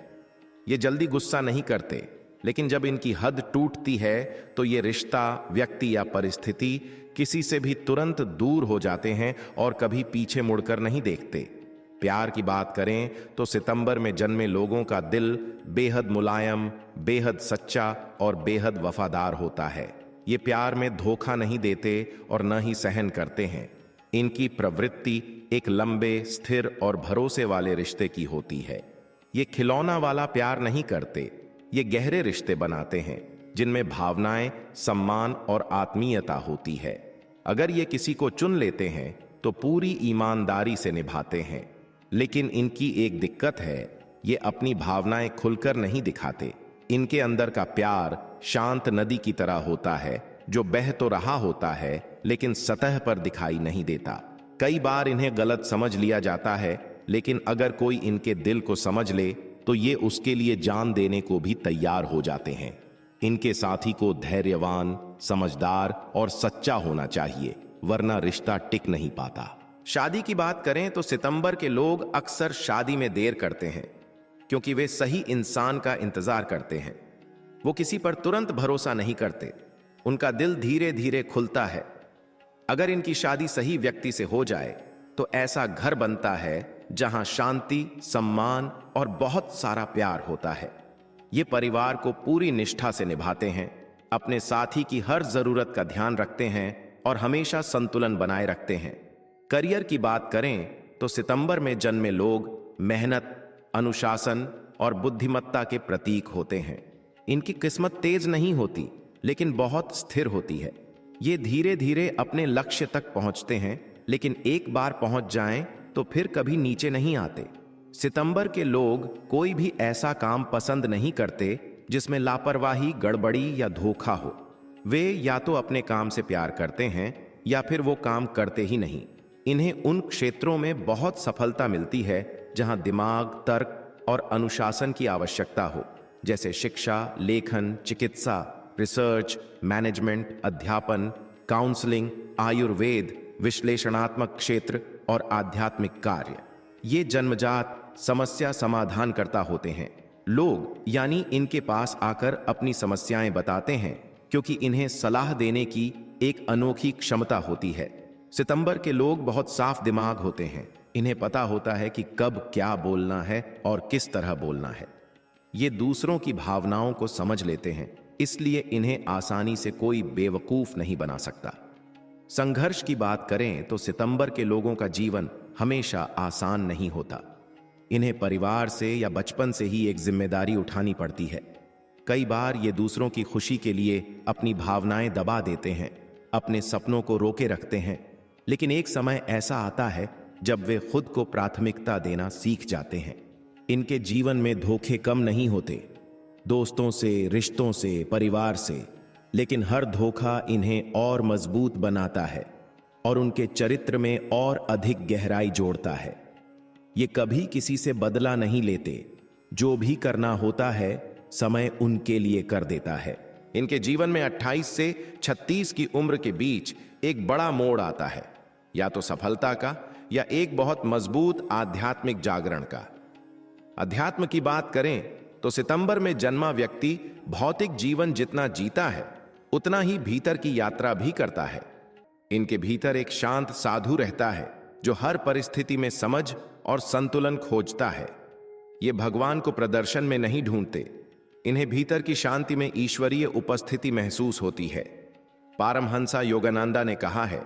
ये जल्दी गुस्सा नहीं करते, लेकिन जब इनकी हद टूटती है तो ये रिश्ता, व्यक्ति या परिस्थिति किसी से भी तुरंत दूर हो जाते हैं और कभी पीछे मुड़कर नहीं देखते। प्यार की बात करें तो सितंबर में जन्मे लोगों का दिल बेहद मुलायम, बेहद सच्चा और बेहद वफादार होता है। ये प्यार में धोखा नहीं देते और न ही सहन करते हैं। इनकी प्रवृत्ति एक लंबे, स्थिर और भरोसे वाले रिश्ते की होती है। ये खिलौना वाला प्यार नहीं करते, ये गहरे रिश्ते बनाते हैं जिनमें भावनाएं, सम्मान और आत्मीयता होती है। अगर ये किसी को चुन लेते हैं तो पूरी ईमानदारी से निभाते हैं। लेकिन इनकी एक दिक्कत है, ये अपनी भावनाएं खुलकर नहीं दिखाते। इनके अंदर का प्यार शांत नदी की तरह होता है जो बह तो रहा होता है, लेकिन सतह पर दिखाई नहीं देता। कई बार इन्हें गलत समझ लिया जाता है, लेकिन अगर कोई इनके दिल को समझ ले तो ये उसके लिए जान देने को भी तैयार हो जाते हैं। इनके साथी को धैर्यवान, समझदार और सच्चा होना चाहिए, वरना रिश्ता टिक नहीं पाता। शादी की बात करें तो सितंबर के लोग अक्सर शादी में देर करते हैं, क्योंकि वे सही इंसान का इंतजार करते हैं। वो किसी पर तुरंत भरोसा नहीं करते, उनका दिल धीरे धीरे खुलता है। अगर इनकी शादी सही व्यक्ति से हो जाए तो ऐसा घर बनता है जहां शांति, सम्मान और बहुत सारा प्यार होता है। ये परिवार को पूरी निष्ठा से निभाते हैं, अपने साथी की हर जरूरत का ध्यान रखते हैं और हमेशा संतुलन बनाए रखते हैं। करियर की बात करें तो सितंबर में जन्मे लोग मेहनत, अनुशासन और बुद्धिमत्ता के प्रतीक होते हैं। इनकी किस्मत तेज नहीं होती, लेकिन बहुत स्थिर होती है। ये धीरे धीरे अपने लक्ष्य तक पहुंचते हैं, लेकिन एक बार पहुंच जाएं तो फिर कभी नीचे नहीं आते। सितंबर के लोग कोई भी ऐसा काम पसंद नहीं करते जिसमें लापरवाही, गड़बड़ी या धोखा हो। वे या तो अपने काम से प्यार करते हैं या फिर वो काम करते ही नहीं। इन्हें उन क्षेत्रों में बहुत सफलता मिलती है जहां दिमाग, तर्क और अनुशासन की आवश्यकता हो, जैसे शिक्षा, लेखन, चिकित्सा, रिसर्च, मैनेजमेंट, अध्यापन, काउंसलिंग, आयुर्वेद, विश्लेषणात्मक क्षेत्र और आध्यात्मिक कार्य। ये जन्मजात समस्या समाधानकर्ता होते हैं। लोग यानी इनके पास आकर अपनी समस्याएं बताते हैं क्योंकि इन्हें सलाह देने की एक अनोखी क्षमता होती है। सितंबर के लोग बहुत साफ दिमाग होते हैं। इन्हें पता होता है कि कब क्या बोलना है और किस तरह बोलना है। ये दूसरों की भावनाओं को समझ लेते हैं, इसलिए इन्हें आसानी से कोई बेवकूफ नहीं बना सकता। संघर्ष की बात करें तो सितंबर के लोगों का जीवन हमेशा आसान नहीं होता। इन्हें परिवार से या बचपन से ही एक जिम्मेदारी उठानी पड़ती है। कई बार ये दूसरों की खुशी के लिए अपनी भावनाएं दबा देते हैं, अपने सपनों को रोके रखते हैं। लेकिन एक समय ऐसा आता है जब वे खुद को प्राथमिकता देना सीख जाते हैं। इनके जीवन में धोखे कम नहीं होते, दोस्तों से, रिश्तों से, परिवार से, लेकिन हर धोखा इन्हें और मजबूत बनाता है और उनके चरित्र में और अधिक गहराई जोड़ता है। ये कभी किसी से बदला नहीं लेते। जो भी करना होता है समय उनके लिए कर देता है। इनके जीवन में 28 से 36 की उम्र के बीच एक बड़ा मोड़ आता है, या तो सफलता का या एक बहुत मजबूत आध्यात्मिक जागरण का। अध्यात्म की बात करें तो सितंबर में जन्मा व्यक्ति भौतिक जीवन जितना जीता है उतना ही भीतर की यात्रा भी करता है। इनके भीतर एक शांत साधु रहता है जो हर परिस्थिति में समझ और संतुलन खोजता है। ये भगवान को प्रदर्शन में नहीं ढूंढते। इन्हें भीतर की शांति में ईश्वरीय उपस्थिति महसूस होती है। पारमहंसा योगानंदा ने कहा है,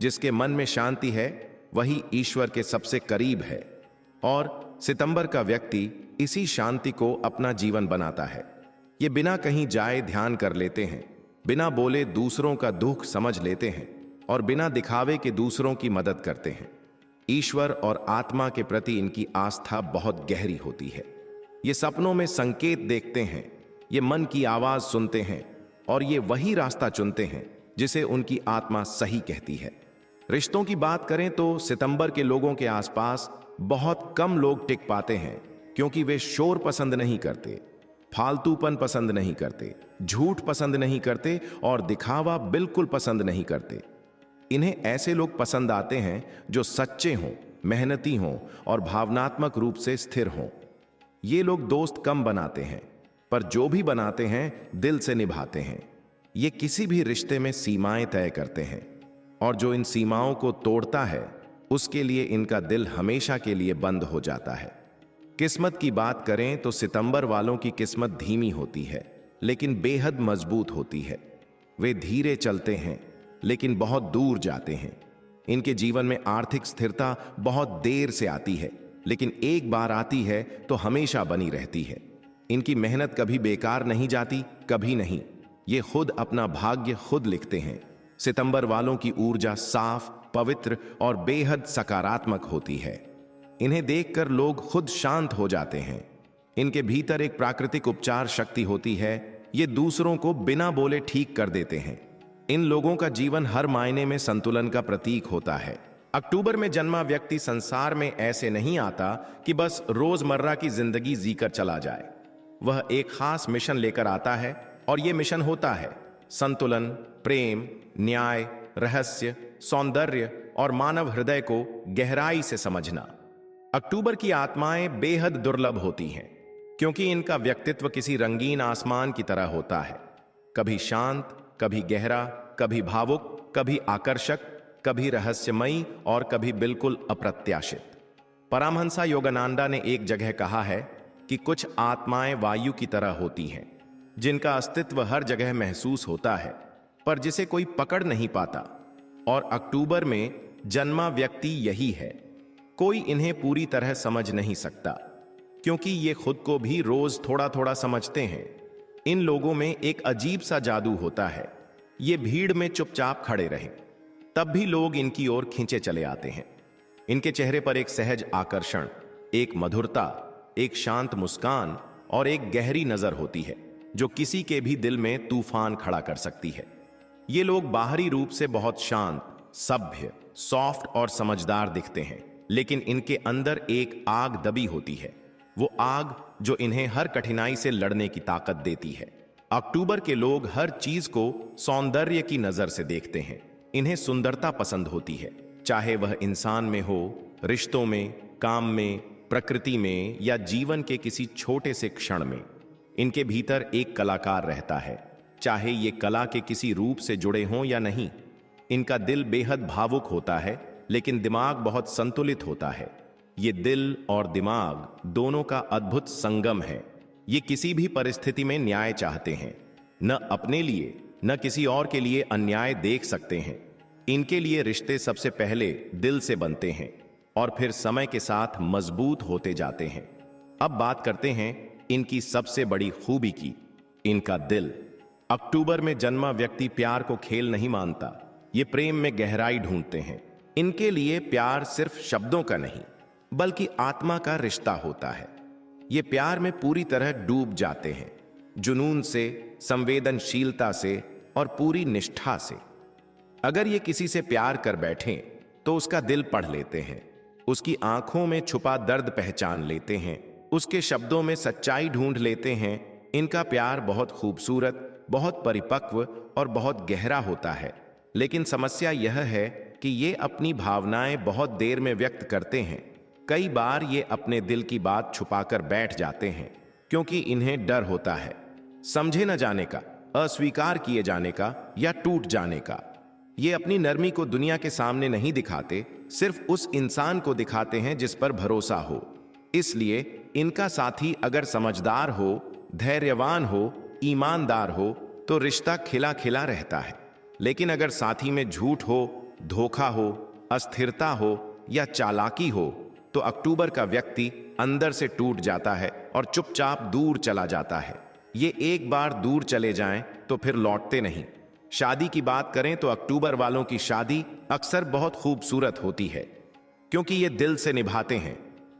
जिसके मन में शांति है वही ईश्वर के सबसे करीब है। और सितंबर का व्यक्ति इसी शांति को अपना जीवन बनाता है। ये बिना कहीं जाए ध्यान कर लेते हैं, बिना बोले दूसरों का दुख समझ लेते हैं और बिना दिखावे के दूसरों की मदद करते हैं। ईश्वर और आत्मा के प्रति इनकी आस्था बहुत गहरी होती है। ये सपनों में संकेत देखते हैं, ये मन की आवाज सुनते हैं और ये वही रास्ता चुनते हैं जिसे उनकी आत्मा सही कहती है। रिश्तों की बात करें तो सितंबर के लोगों के आसपास बहुत कम लोग टिक पाते हैं, क्योंकि वे शोर पसंद नहीं करते, फालतूपन पसंद नहीं करते, झूठ पसंद नहीं करते और दिखावा बिल्कुल पसंद नहीं करते। इन्हें ऐसे लोग पसंद आते हैं जो सच्चे हों, मेहनती हों और भावनात्मक रूप से स्थिर हों। ये लोग दोस्त कम बनाते हैं, पर जो भी बनाते हैं दिल से निभाते हैं। ये किसी भी रिश्ते में सीमाएं तय करते हैं और जो इन सीमाओं को तोड़ता है उसके लिए इनका दिल हमेशा के लिए बंद हो जाता है। किस्मत की बात करें तो सितंबर वालों की किस्मत धीमी होती है लेकिन बेहद मजबूत होती है। वे धीरे चलते हैं लेकिन बहुत दूर जाते हैं। इनके जीवन में आर्थिक स्थिरता बहुत देर से आती है, लेकिन एक बार आती है तो हमेशा बनी रहती है। इनकी मेहनत कभी बेकार नहीं जाती, कभी नहीं। ये खुद अपना भाग्य खुद लिखते हैं। सितंबर वालों की ऊर्जा साफ, पवित्र और बेहद सकारात्मक होती है। इन्हें देखकर लोग खुद शांत हो जाते हैं। इनके भीतर एक प्राकृतिक उपचार शक्ति होती है। ये दूसरों को बिना बोले ठीक कर देते हैं। इन लोगों का जीवन हर मायने में संतुलन का प्रतीक होता है। अक्टूबर में जन्मा व्यक्ति संसार में ऐसे नहीं आता कि बस रोजमर्रा की जिंदगी जीकर चला जाए। वह एक खास मिशन लेकर आता है और यह मिशन होता है संतुलन, प्रेम, न्याय, रहस्य, सौंदर्य और मानव हृदय को गहराई से समझना। अक्टूबर की आत्माएं बेहद दुर्लभ होती हैं, क्योंकि इनका व्यक्तित्व किसी रंगीन आसमान की तरह होता है, कभी शांत, कभी गहरा, कभी भावुक, कभी आकर्षक, कभी रहस्यमयी और कभी बिल्कुल अप्रत्याशित। परमहंसा योगानंदा ने एक जगह कहा है कि कुछ आत्माएं वायु की तरह होती हैं, जिनका अस्तित्व हर जगह महसूस होता है पर जिसे कोई पकड़ नहीं पाता। और अक्टूबर में जन्मा व्यक्ति यही है। कोई इन्हें पूरी तरह समझ नहीं सकता, क्योंकि ये खुद को भी रोज थोड़ा थोड़ा समझते हैं। इन लोगों में एक अजीब सा जादू होता है। ये भीड़ में चुपचाप खड़े रहें, तब भी लोग इनकी ओर खींचे चले आते हैं। इनके चेहरे पर एक सहज आकर्षण, एक मधुरता, एक शांत मुस्कान और एक गहरी नजर होती है जो किसी के भी दिल में तूफान खड़ा कर सकती है। ये लोग बाहरी रूप से बहुत शांत, सभ्य, सॉफ्ट और समझदार दिखते हैं, लेकिन इनके अंदर एक आग दबी होती है। वो आग जो इन्हें हर कठिनाई से लड़ने की ताकत देती है। अक्टूबर के लोग हर चीज को सौंदर्य की नजर से देखते हैं। इन्हें सुंदरता पसंद होती है, चाहे वह इंसान में हो, रिश्तों में, काम में, प्रकृति में या जीवन के किसी छोटे से क्षण में। इनके भीतर एक कलाकार रहता है, चाहे ये कला के किसी रूप से जुड़े हों या नहीं। इनका दिल बेहद भावुक होता है, लेकिन दिमाग बहुत संतुलित होता है। ये दिल और दिमाग दोनों का अद्भुत संगम है। ये किसी भी परिस्थिति में न्याय चाहते हैं, न अपने लिए न किसी और के लिए अन्याय देख सकते हैं। इनके लिए रिश्ते सबसे पहले दिल से बनते हैं और फिर समय के साथ मजबूत होते जाते हैं। अब बात करते हैं इनकी सबसे बड़ी खूबी की, इनका दिल। अक्टूबर में जन्मा व्यक्ति प्यार को खेल नहीं मानता, ये प्रेम में गहराई ढूंढते हैं। इनके लिए प्यार सिर्फ शब्दों का नहीं, बल्कि आत्मा का रिश्ता होता है। ये प्यार में पूरी तरह डूब जाते हैं, जुनून से, संवेदनशीलता से और पूरी निष्ठा से। अगर ये किसी से प्यार कर बैठें तो उसका दिल पढ़ लेते हैं, उसकी आंखों में छुपा दर्द पहचान लेते हैं, उसके शब्दों में सच्चाई ढूंढ लेते हैं। इनका प्यार बहुत खूबसूरत, बहुत परिपक्व और बहुत गहरा होता है। लेकिन समस्या यह है कि ये अपनी भावनाएं बहुत देर में व्यक्त करते हैं। कई बार ये अपने दिल की बात छुपाकर बैठ जाते हैं, क्योंकि इन्हें डर होता है समझे न जाने का, अस्वीकार किए जाने का या टूट जाने का। ये अपनी नरमी को दुनिया के सामने नहीं दिखाते, सिर्फ उस इंसान को दिखाते हैं जिस पर भरोसा हो। इसलिए इनका साथी अगर समझदार हो, धैर्यवान हो, ईमानदार हो तो रिश्ता खिला खिला रहता है। लेकिन अगर साथी में झूठ हो, धोखा हो, अस्थिरता हो या चालाकी हो तो अक्टूबर का व्यक्ति अंदर से टूट जाता है और चुपचाप दूर चला जाता है। ये एक बार दूर चले जाएं तो फिर लौटते नहीं। शादी की बात करें तो अक्टूबर वालों की शादी अक्सर बहुत खूबसूरत होती है, क्योंकि ये दिल से निभाते हैं,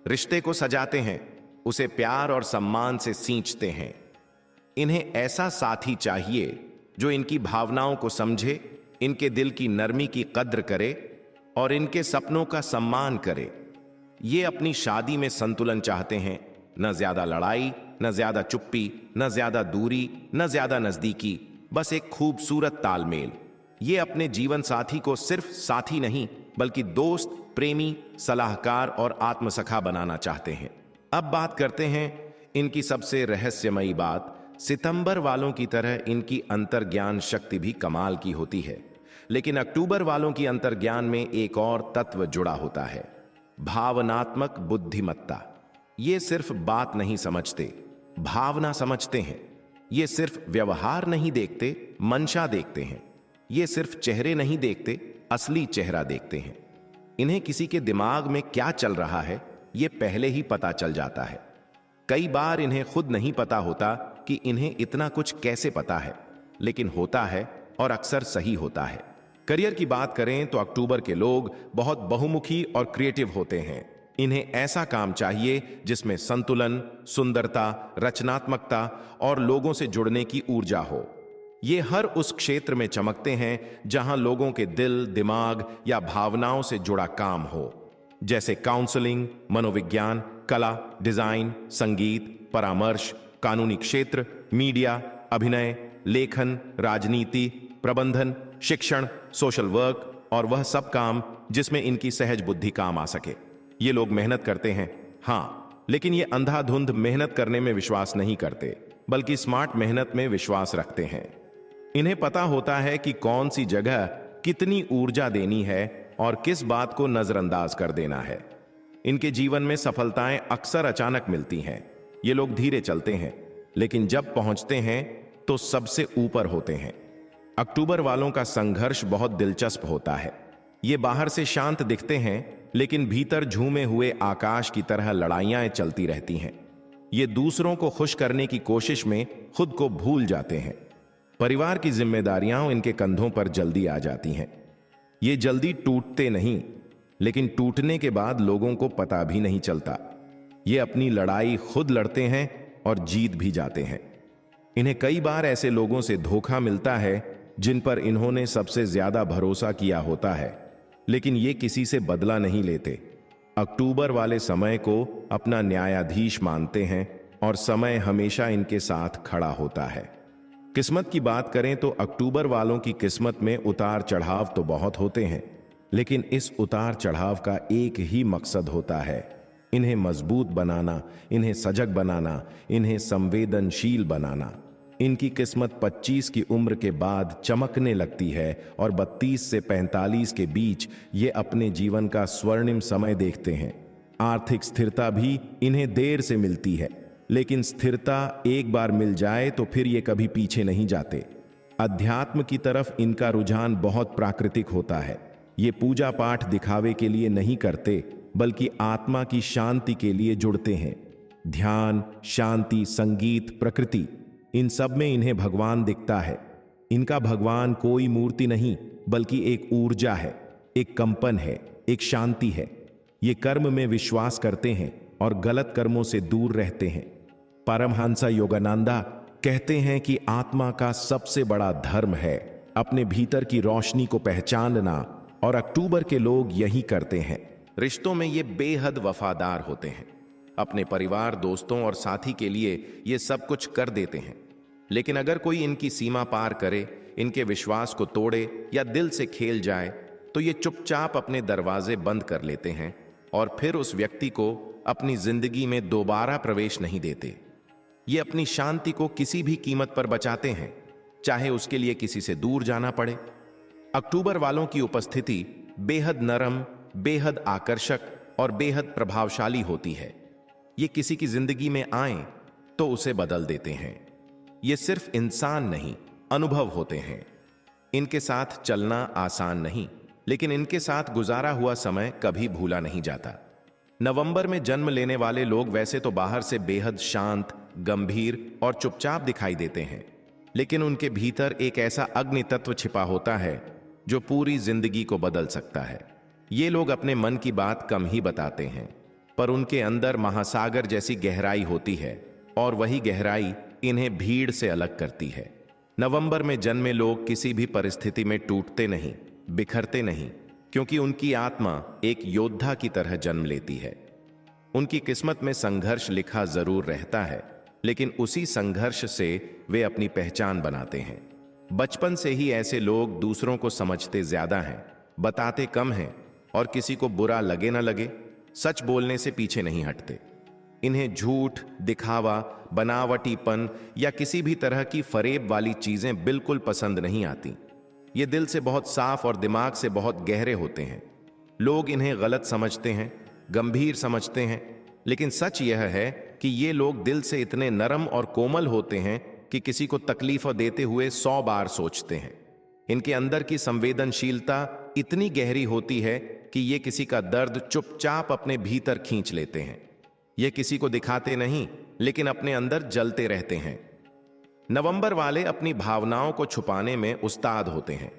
रिश्ते को सजाते हैं, उसे प्यार और सम्मान से सींचते हैं। इन्हें ऐसा साथी चाहिए जो इनकी भावनाओं को समझे, इनके दिल की नरमी की कद्र करे और इनके सपनों का सम्मान करे। ये अपनी शादी में संतुलन चाहते हैं, न ज्यादा लड़ाई, न ज्यादा चुप्पी, न ज्यादा दूरी, न ज्यादा नजदीकी, बस एक खूबसूरत तालमेल। ये अपने जीवन साथी को सिर्फ साथी नहीं, बल्कि दोस्त, प्रेमी, सलाहकार और आत्मसखा बनाना चाहते हैं। अब बात करते हैं इनकी सबसे रहस्यमयी बात। सितंबर वालों की तरह इनकी अंतर्ज्ञान शक्ति भी कमाल की होती है, लेकिन अक्टूबर वालों की अंतर्ज्ञान में एक और तत्व जुड़ा होता है, भावनात्मक बुद्धिमत्ता। ये सिर्फ बात नहीं समझते, भावना समझते हैं। ये सिर्फ व्यवहार नहीं देखते, मंशा देखते हैं। ये सिर्फ चेहरे नहीं देखते, असली चेहरा देखते हैं। इन्हें किसी के दिमाग में क्या चल रहा है ये पहले ही पता चल जाता है। कई बार इन्हें खुद नहीं पता होता कि इन्हें इतना कुछ कैसे पता है, लेकिन होता है और अक्सर सही होता है। करियर की बात करें तो अक्टूबर के लोग बहुत बहुमुखी और क्रिएटिव होते हैं। इन्हें ऐसा काम चाहिए जिसमें संतुलन, सुंदरता, रचनात्मकता और लोगों से जुड़ने की ऊर्जा हो। ये हर उस क्षेत्र में चमकते हैं जहां लोगों के दिल, दिमाग या भावनाओं से जुड़ा काम हो, जैसे काउंसलिंग, मनोविज्ञान, कला, डिजाइन, संगीत, परामर्श, कानूनी क्षेत्र, मीडिया, अभिनय, लेखन, राजनीति, प्रबंधन, शिक्षण, सोशल वर्क और वह सब काम जिसमें इनकी सहज बुद्धि काम आ सके। ये लोग मेहनत करते हैं, हाँ, लेकिन ये अंधाधुंध मेहनत करने में विश्वास नहीं करते, बल्कि स्मार्ट मेहनत में विश्वास रखते हैं। इन्हें पता होता है कि कौन सी जगह कितनी ऊर्जा देनी है और किस बात को नजरअंदाज कर देना है। इनके जीवन में सफलताएं अक्सर अचानक मिलती हैं। ये लोग धीरे चलते हैं, लेकिन जब पहुंचते हैं तो सबसे ऊपर होते हैं। अक्टूबर वालों का संघर्ष बहुत दिलचस्प होता है। ये बाहर से शांत दिखते हैं, लेकिन भीतर झूमे हुए आकाश की तरह लड़ाइयां चलती रहती हैं। ये दूसरों को खुश करने की कोशिश में खुद को भूल जाते हैं। परिवार की जिम्मेदारियां इनके कंधों पर जल्दी आ जाती हैं। ये जल्दी टूटते नहीं, लेकिन टूटने के बाद लोगों को पता भी नहीं चलता। ये अपनी लड़ाई खुद लड़ते हैं और जीत भी जाते हैं। इन्हें कई बार ऐसे लोगों से धोखा मिलता है जिन पर इन्होंने सबसे ज्यादा भरोसा किया होता है, लेकिन ये किसी से बदला नहीं लेते। अक्टूबर वाले समय को अपना न्यायाधीश मानते हैं और समय हमेशा इनके साथ खड़ा होता है। किस्मत की बात करें तो अक्टूबर वालों की किस्मत में उतार चढ़ाव तो बहुत होते हैं, लेकिन इस उतार चढ़ाव का एक ही मकसद होता है, इन्हें मजबूत बनाना, इन्हें सजग बनाना, इन्हें संवेदनशील बनाना। इनकी किस्मत 25 की उम्र के बाद चमकने लगती है और 32 से 45 के बीच ये अपने जीवन का स्वर्णिम समय देखते हैं। आर्थिक स्थिरता भी इन्हें देर से मिलती है, लेकिन स्थिरता एक बार मिल जाए तो फिर ये कभी पीछे नहीं जाते। अध्यात्म की तरफ इनका रुझान बहुत प्राकृतिक होता है। ये पूजा पाठ दिखावे के लिए नहीं करते, बल्कि आत्मा की शांति के लिए जुड़ते हैं। ध्यान, शांति, संगीत, प्रकृति, इन सब में इन्हें भगवान दिखता है। इनका भगवान कोई मूर्ति नहीं, बल्कि एक ऊर्जा है, एक कंपन है, एक शांति है। ये कर्म में विश्वास करते हैं और गलत कर्मों से दूर रहते हैं। परमहंस योगानंदा कहते हैं कि आत्मा का सबसे बड़ा धर्म है अपने भीतर की रोशनी को पहचानना, और अक्टूबर के लोग यही करते हैं। रिश्तों में ये बेहद वफादार होते हैं। अपने परिवार, दोस्तों और साथी के लिए ये सब कुछ कर देते हैं। लेकिन अगर कोई इनकी सीमा पार करे, इनके विश्वास को तोड़े या दिल से खेल जाए, तो ये चुपचाप अपने दरवाजे बंद कर लेते हैं और फिर उस व्यक्ति को अपनी जिंदगी में दोबारा प्रवेश नहीं देते। ये अपनी शांति को किसी भी कीमत पर बचाते हैं, चाहे उसके लिए किसी से दूर जाना पड़े। अक्टूबर वालों की उपस्थिति बेहद नरम, बेहद आकर्षक और बेहद प्रभावशाली होती है। ये किसी की जिंदगी में आए तो उसे बदल देते हैं। ये सिर्फ इंसान नहीं, अनुभव होते हैं। इनके साथ चलना आसान नहीं, लेकिन इनके साथ गुजारा हुआ समय कभी भूला नहीं जाता। नवंबर में जन्म लेने वाले लोग वैसे तो बाहर से बेहद शांत, गंभीर और चुपचाप दिखाई देते हैं, लेकिन उनके भीतर एक ऐसा अग्नि तत्व छिपा होता है जो पूरी जिंदगी को बदल सकता है। ये लोग अपने मन की बात कम ही बताते हैं, पर उनके अंदर महासागर जैसी गहराई होती है, और वही गहराई इन्हें भीड़ से अलग करती है। नवंबर में जन्मे लोग किसी भी परिस्थिति में टूटते नहीं, बिखरते नहीं, क्योंकि उनकी आत्मा एक योद्धा की तरह जन्म लेती है। उनकी किस्मत में संघर्ष लिखा जरूर रहता है, लेकिन उसी संघर्ष से वे अपनी पहचान बनाते हैं। बचपन से ही ऐसे लोग दूसरों को समझते ज्यादा हैं, बताते कम हैं, और किसी को बुरा लगे ना लगे, सच बोलने से पीछे नहीं हटते। इन्हें झूठ, दिखावा, बनावटीपन या किसी भी तरह की फरेब वाली चीजें बिल्कुल पसंद नहीं आती। ये दिल से बहुत साफ और दिमाग से बहुत गहरे होते हैं। लोग इन्हें गलत समझते हैं, गंभीर समझते हैं, लेकिन सच यह है कि ये लोग दिल से इतने नरम और कोमल होते हैं कि किसी को तकलीफ देते हुए 100 बार सोचते हैं। इनके अंदर की संवेदनशीलता इतनी गहरी होती है कि ये किसी का दर्द चुपचाप अपने भीतर खींच लेते हैं। ये किसी को दिखाते नहीं, लेकिन अपने अंदर जलते रहते हैं। नवंबर वाले अपनी भावनाओं को छुपाने में उस्ताद होते हैं,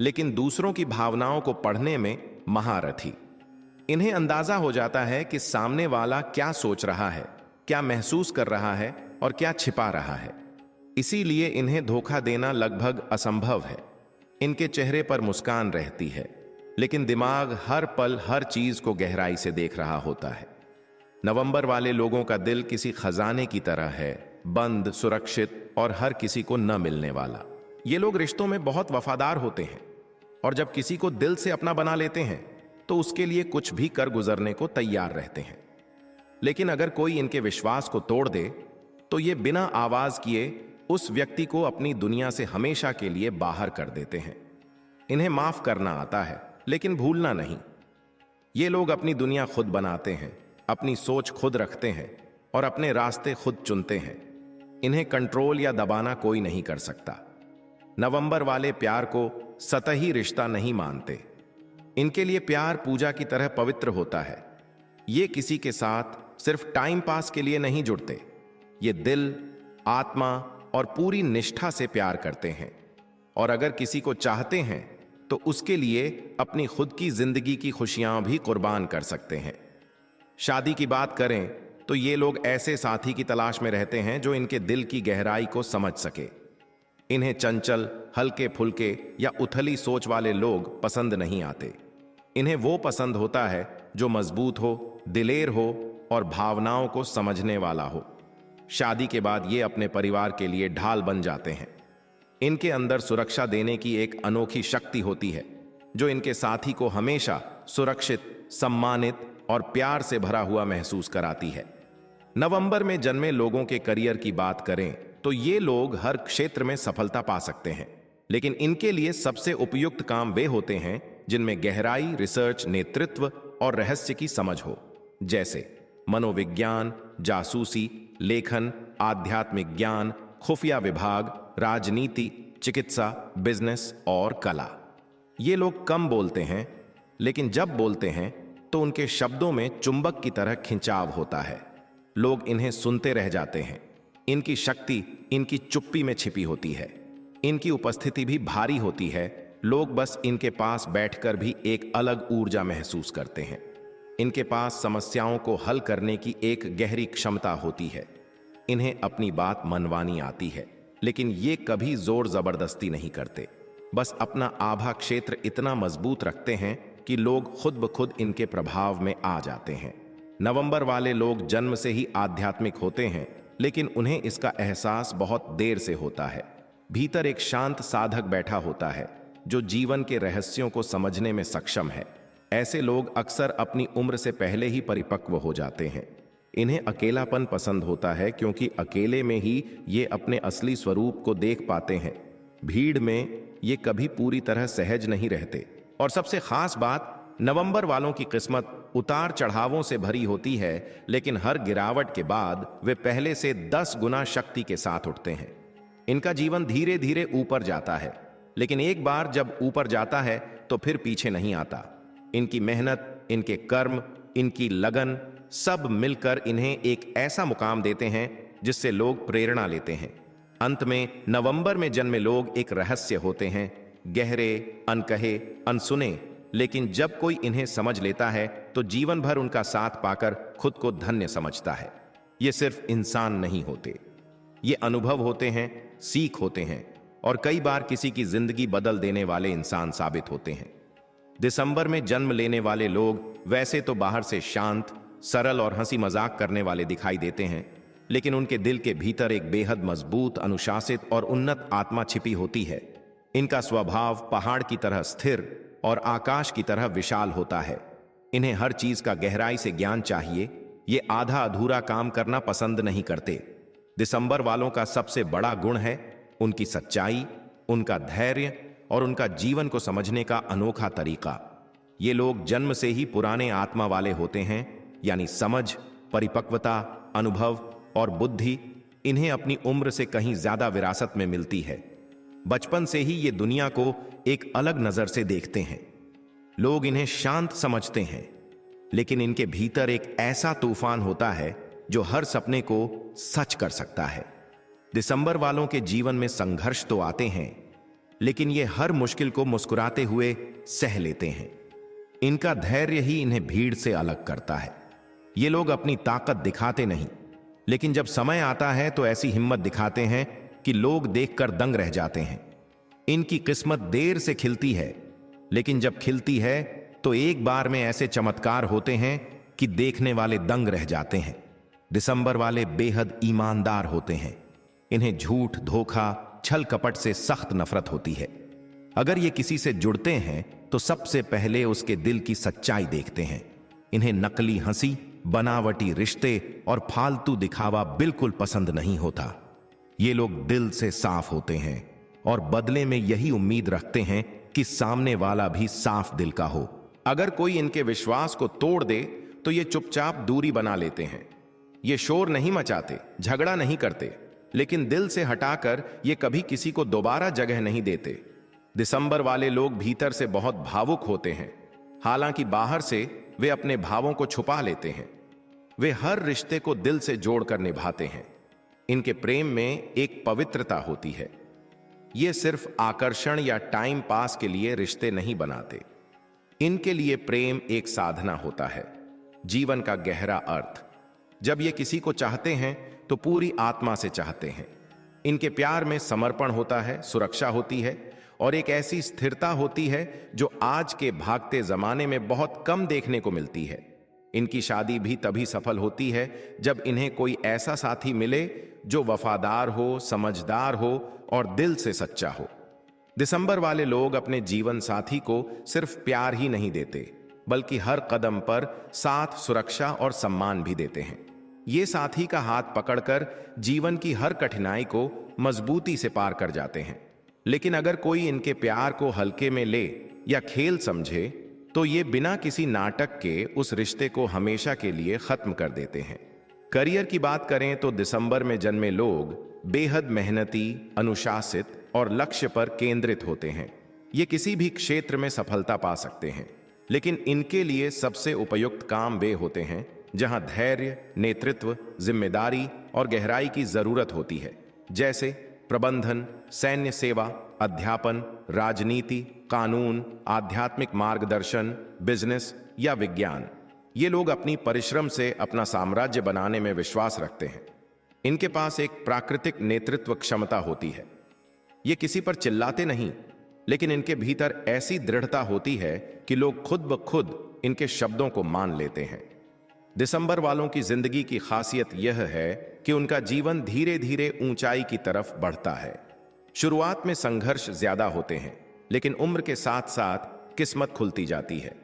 लेकिन दूसरों की भावनाओं को पढ़ने में महारथी। इन्हें अंदाजा हो जाता है कि सामने वाला क्या सोच रहा है, क्या महसूस कर रहा है और क्या छिपा रहा है। इसीलिए इन्हें धोखा देना लगभग असंभव है। इनके चेहरे पर मुस्कान रहती है, लेकिन दिमाग हर पल हर चीज को गहराई से देख रहा होता है। नवंबर वाले लोगों का दिल किसी खजाने की तरह है, बंद, सुरक्षित और हर किसी को न मिलने वाला। ये लोग रिश्तों में बहुत वफादार होते हैं, और जब किसी को दिल से अपना बना लेते हैं तो उसके लिए कुछ भी कर गुजरने को तैयार रहते हैं। लेकिन अगर कोई इनके विश्वास को तोड़ दे तो ये बिना आवाज किए उस व्यक्ति को अपनी दुनिया से हमेशा के लिए बाहर कर देते हैं। इन्हें माफ करना आता है, लेकिन भूलना नहीं। ये लोग अपनी दुनिया खुद बनाते हैं, अपनी सोच खुद रखते हैं और अपने रास्ते खुद चुनते हैं। इन्हें कंट्रोल या दबाना कोई नहीं कर सकता। नवंबर वाले प्यार को सतही रिश्ता नहीं मानते। इनके लिए प्यार पूजा की तरह पवित्र होता है। ये किसी के साथ सिर्फ टाइम पास के लिए नहीं जुड़ते। ये दिल, आत्मा और पूरी निष्ठा से प्यार करते हैं, और अगर किसी को चाहते हैं तो उसके लिए अपनी खुद की जिंदगी की खुशियां भी कुर्बान कर सकते हैं। शादी की बात करें तो ये लोग ऐसे साथी की तलाश में रहते हैं जो इनके दिल की गहराई को समझ सके। इन्हें चंचल, हल्के फुल्के या उथली सोच वाले लोग पसंद नहीं आते। इन्हें वो पसंद होता है जो मजबूत हो, दिलेर हो और भावनाओं को समझने वाला हो। शादी के बाद ये अपने परिवार के लिए ढाल बन जाते हैं। इनके अंदर सुरक्षा देने की एक अनोखी शक्ति होती है जो इनके साथी को हमेशा सुरक्षित, सम्मानित और प्यार से भरा हुआ महसूस कराती है। नवंबर में जन्मे लोगों के करियर की बात करें तो ये लोग हर क्षेत्र में सफलता पा सकते हैं। लेकिन इनके लिए सबसे उपयुक्त काम वे होते हैं जिनमें गहराई, रिसर्च, नेतृत्व और रहस्य की समझ हो, जैसे मनोविज्ञान, जासूसी, लेखन, आध्यात्मिक ज्ञान, खुफिया विभाग, राजनीति, चिकित्सा, बिजनेस और कला। ये लोग कम बोलते हैं, लेकिन जब बोलते हैं तो उनके शब्दों में चुंबक की तरह खिंचाव होता है। लोग इन्हें सुनते रह जाते हैं। इनकी शक्ति इनकी चुप्पी में छिपी होती है। इनकी उपस्थिति भी भारी होती है। लोग बस इनके पास बैठकर भी एक अलग ऊर्जा महसूस करते हैं। इनके पास समस्याओं को हल करने की एक गहरी क्षमता होती है। इन्हें अपनी बात मनवानी आती है, लेकिन ये कभी जोर जबरदस्ती नहीं करते। बस अपना आभा क्षेत्र इतना मजबूत रखते हैं कि लोग खुद ब खुद इनके प्रभाव में आ जाते हैं। नवंबर वाले लोग जन्म से ही आध्यात्मिक होते हैं, लेकिन उन्हें इसका एहसास बहुत देर से होता है। भीतर एक शांत साधक बैठा होता है जो जीवन के रहस्यों को समझने में सक्षम है। ऐसे लोग अक्सर अपनी उम्र से पहले ही परिपक्व हो जाते हैं। इन्हें अकेलापन पसंद होता है क्योंकि अकेले में ही ये अपने असली स्वरूप को देख पाते हैं। भीड़ में ये कभी पूरी तरह सहज नहीं रहते। और सबसे खास बात, नवंबर वालों की किस्मत उतार चढ़ावों से भरी होती है, लेकिन हर गिरावट के बाद वे पहले से 10 गुना शक्ति के साथ उठते हैं। इनका जीवन धीरे धीरे ऊपर जाता है, लेकिन एक बार जब ऊपर जाता है तो फिर पीछे नहीं आता। इनकी मेहनत, इनके कर्म, इनकी लगन सब मिलकर इन्हें एक ऐसा मुकाम देते हैं जिससे लोग प्रेरणा लेते हैं। अंत में नवंबर में जन्मे लोग एक रहस्य होते हैं, गहरे, अनकहे, अनसुने, लेकिन जब कोई इन्हें समझ लेता है तो जीवन भर उनका साथ पाकर खुद को धन्य समझता है। ये सिर्फ इंसान नहीं होते, ये अनुभव होते हैं, सीख होते हैं और कई बार किसी की जिंदगी बदल देने वाले इंसान साबित होते हैं। दिसंबर में जन्म लेने वाले लोग वैसे तो बाहर से शांत, सरल और हंसी मजाक करने वाले दिखाई देते हैं, लेकिन उनके दिल के भीतर एक बेहद मजबूत, अनुशासित और उन्नत आत्मा छिपी होती है। इनका स्वभाव पहाड़ की तरह स्थिर और आकाश की तरह विशाल होता है। इन्हें हर चीज का गहराई से ज्ञान चाहिए। ये आधा अधूरा काम करना पसंद नहीं करते। दिसंबर वालों का सबसे बड़ा गुण है उनकी सच्चाई, उनका धैर्य और उनका जीवन को समझने का अनोखा तरीका। ये लोग जन्म से ही पुराने आत्मा वाले होते हैं, यानी समझ, परिपक्वता, अनुभव और बुद्धि इन्हें अपनी उम्र से कहीं ज्यादा विरासत में मिलती है। बचपन से ही ये दुनिया को एक अलग नजर से देखते हैं। लोग इन्हें शांत समझते हैं, लेकिन इनके भीतर एक ऐसा तूफान होता है जो हर सपने को सच कर सकता है। दिसंबर वालों के जीवन में संघर्ष तो आते हैं, लेकिन ये हर मुश्किल को मुस्कुराते हुए सह लेते हैं। इनका धैर्य ही इन्हें भीड़ से अलग करता है। ये लोग अपनी ताकत दिखाते नहीं, लेकिन जब समय आता है तो ऐसी हिम्मत दिखाते हैं कि लोग देखकर दंग रह जाते हैं। इनकी किस्मत देर से खिलती है, लेकिन जब खिलती है तो एक बार में ऐसे चमत्कार होते हैं कि देखने वाले दंग रह जाते हैं। दिसंबर वाले बेहद ईमानदार होते हैं। इन्हें झूठ, धोखा, छल कपट से सख्त नफरत होती है। अगर ये किसी से जुड़ते हैं तो सबसे पहले उसके दिल की सच्चाई देखते हैं। इन्हें नकली हंसी, बनावटी रिश्ते और फालतू दिखावा बिल्कुल पसंद नहीं होता। ये लोग दिल से साफ होते हैं और बदले में यही उम्मीद रखते हैं कि सामने वाला भी साफ दिल का हो। अगर कोई इनके विश्वास को तोड़ दे तो ये चुपचाप दूरी बना लेते हैं। ये शोर नहीं मचाते, झगड़ा नहीं करते, लेकिन दिल से हटाकर ये कभी किसी को दोबारा जगह नहीं देते। दिसंबर वाले लोग भीतर से बहुत भावुक होते हैं, हालांकि बाहर से वे अपने भावों को छुपा लेते हैं। वे हर रिश्ते को दिल से जोड़कर निभाते हैं। इनके प्रेम में एक पवित्रता होती है। ये सिर्फ आकर्षण या टाइम पास के लिए रिश्ते नहीं बनाते। इनके लिए प्रेम एक साधना होता है, जीवन का गहरा अर्थ। जब ये किसी को चाहते हैं तो पूरी आत्मा से चाहते हैं। इनके प्यार में समर्पण होता है, सुरक्षा होती है और एक ऐसी स्थिरता होती है जो आज के भागते जमाने में बहुत कम देखने को मिलती है। इनकी शादी भी तभी सफल होती है जब इन्हें कोई ऐसा साथी मिले जो वफादार हो, समझदार हो और दिल से सच्चा हो। दिसंबर वाले लोग अपने जीवन साथी को सिर्फ प्यार ही नहीं देते, बल्कि हर कदम पर साथ, सुरक्षा और सम्मान भी देते हैं। ये साथी का हाथ पकड़कर जीवन की हर कठिनाई को मजबूती से पार कर जाते हैं। लेकिन अगर कोई इनके प्यार को हल्के में ले या खेल समझे तो ये बिना किसी नाटक के उस रिश्ते को हमेशा के लिए खत्म कर देते हैं। करियर की बात करें तो दिसंबर में जन्मे लोग बेहद मेहनती, अनुशासित और लक्ष्य पर केंद्रित होते हैं। ये किसी भी क्षेत्र में सफलता पा सकते हैं, लेकिन इनके लिए सबसे उपयुक्त काम वे होते हैं जहां धैर्य, नेतृत्व, जिम्मेदारी और गहराई की जरूरत होती है, जैसे प्रबंधन, सैन्य सेवा, अध्यापन, राजनीति, कानून, आध्यात्मिक मार्गदर्शन, बिजनेस या विज्ञान। ये लोग अपनी परिश्रम से अपना साम्राज्य बनाने में विश्वास रखते हैं। इनके पास एक प्राकृतिक नेतृत्व क्षमता होती है। ये किसी पर चिल्लाते नहीं, लेकिन इनके भीतर ऐसी दृढ़ता होती है कि लोग खुद ब खुद इनके शब्दों को मान लेते हैं। दिसंबर वालों की जिंदगी की खासियत यह है कि उनका जीवन धीरे धीरे ऊंचाई की तरफ बढ़ता है। शुरुआत में संघर्ष ज्यादा होते हैं, लेकिन उम्र के साथ साथ किस्मत खुलती जाती है।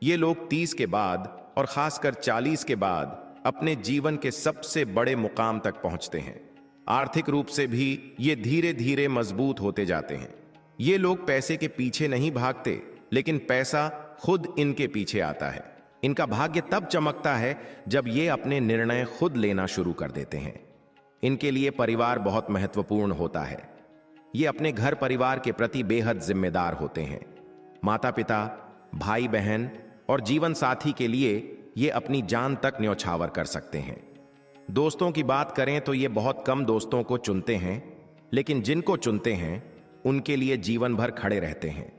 ये लोग 30 के बाद और खासकर 40 के बाद अपने जीवन के सबसे बड़े मुकाम तक पहुंचते हैं। आर्थिक रूप से भी ये धीरे धीरे मजबूत होते जाते हैं। ये लोग पैसे के पीछे नहीं भागते, लेकिन पैसा खुद इनके पीछे आता है। इनका भाग्य तब चमकता है जब ये अपने निर्णय खुद लेना शुरू कर देते हैं। इनके लिए परिवार बहुत महत्वपूर्ण होता है। ये अपने घर परिवार के प्रति बेहद जिम्मेदार होते हैं। माता पिता, भाई बहन और जीवन साथी के लिए ये अपनी जान तक न्यौछावर कर सकते हैं। दोस्तों की बात करें तो ये बहुत कम दोस्तों को चुनते हैं, लेकिन जिनको चुनते हैं उनके लिए जीवन भर खड़े रहते हैं।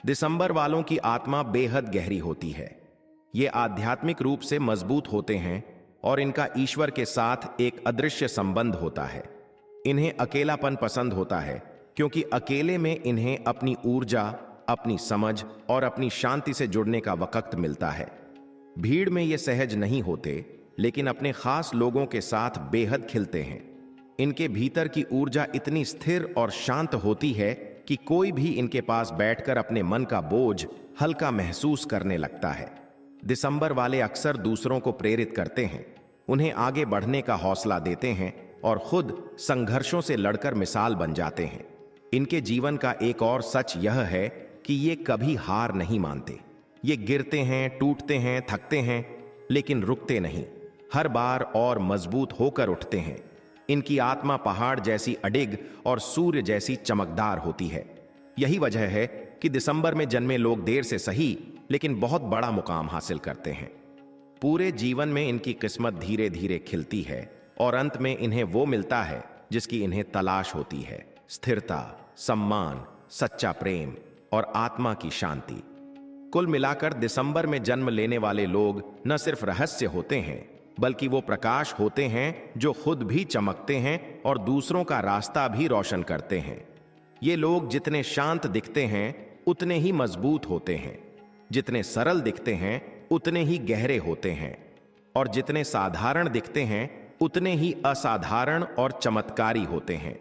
दिसंबर वालों की आत्मा बेहद गहरी होती है। ये आध्यात्मिक रूप से मजबूत होते हैं और इनका ईश्वर के साथ एक अदृश्य संबंध होता है। इन्हें अकेलापन पसंद होता है, क्योंकि अकेले में इन्हें अपनी ऊर्जा, अपनी समझ और अपनी शांति से जुड़ने का वक्त मिलता है। भीड़ में ये सहज नहीं होते, लेकिन अपने खास लोगों के साथ बेहद खिलते हैं। इनके भीतर की ऊर्जा इतनी स्थिर और शांत होती है कि कोई भी इनके पास बैठकर अपने मन का बोझ हल्का महसूस करने लगता है। दिसंबर वाले अक्सर दूसरों को प्रेरित करते हैं, उन्हें आगे बढ़ने का हौसला देते हैं और खुद संघर्षों से लड़कर मिसाल बन जाते हैं। इनके जीवन का एक और सच यह है कि ये कभी हार नहीं मानते। ये गिरते हैं, टूटते हैं, थकते हैं, लेकिन रुकते नहीं। हर बार और मजबूत होकर उठते हैं। इनकी आत्मा पहाड़ जैसी अडिग और सूर्य जैसी चमकदार होती है। यही वजह है कि दिसंबर में जन्मे लोग देर से सही, लेकिन बहुत बड़ा मुकाम हासिल करते हैं। पूरे जीवन में इनकी किस्मत धीरे धीरे खिलती है और अंत में इन्हें वो मिलता है जिसकी इन्हें तलाश होती है: स्थिरता, सम्मान, सच्चा प्रेम और आत्मा की शांति। कुल मिलाकर दिसंबर में जन्म लेने वाले लोग न सिर्फ रहस्य होते हैं, बल्कि वो प्रकाश होते हैं जो खुद भी चमकते हैं और दूसरों का रास्ता भी रोशन करते हैं। ये लोग जितने शांत दिखते हैं उतने ही मजबूत होते हैं, जितने सरल दिखते हैं उतने ही गहरे होते हैं, और जितने साधारण दिखते हैं उतने ही असाधारण और चमत्कारी होते हैं।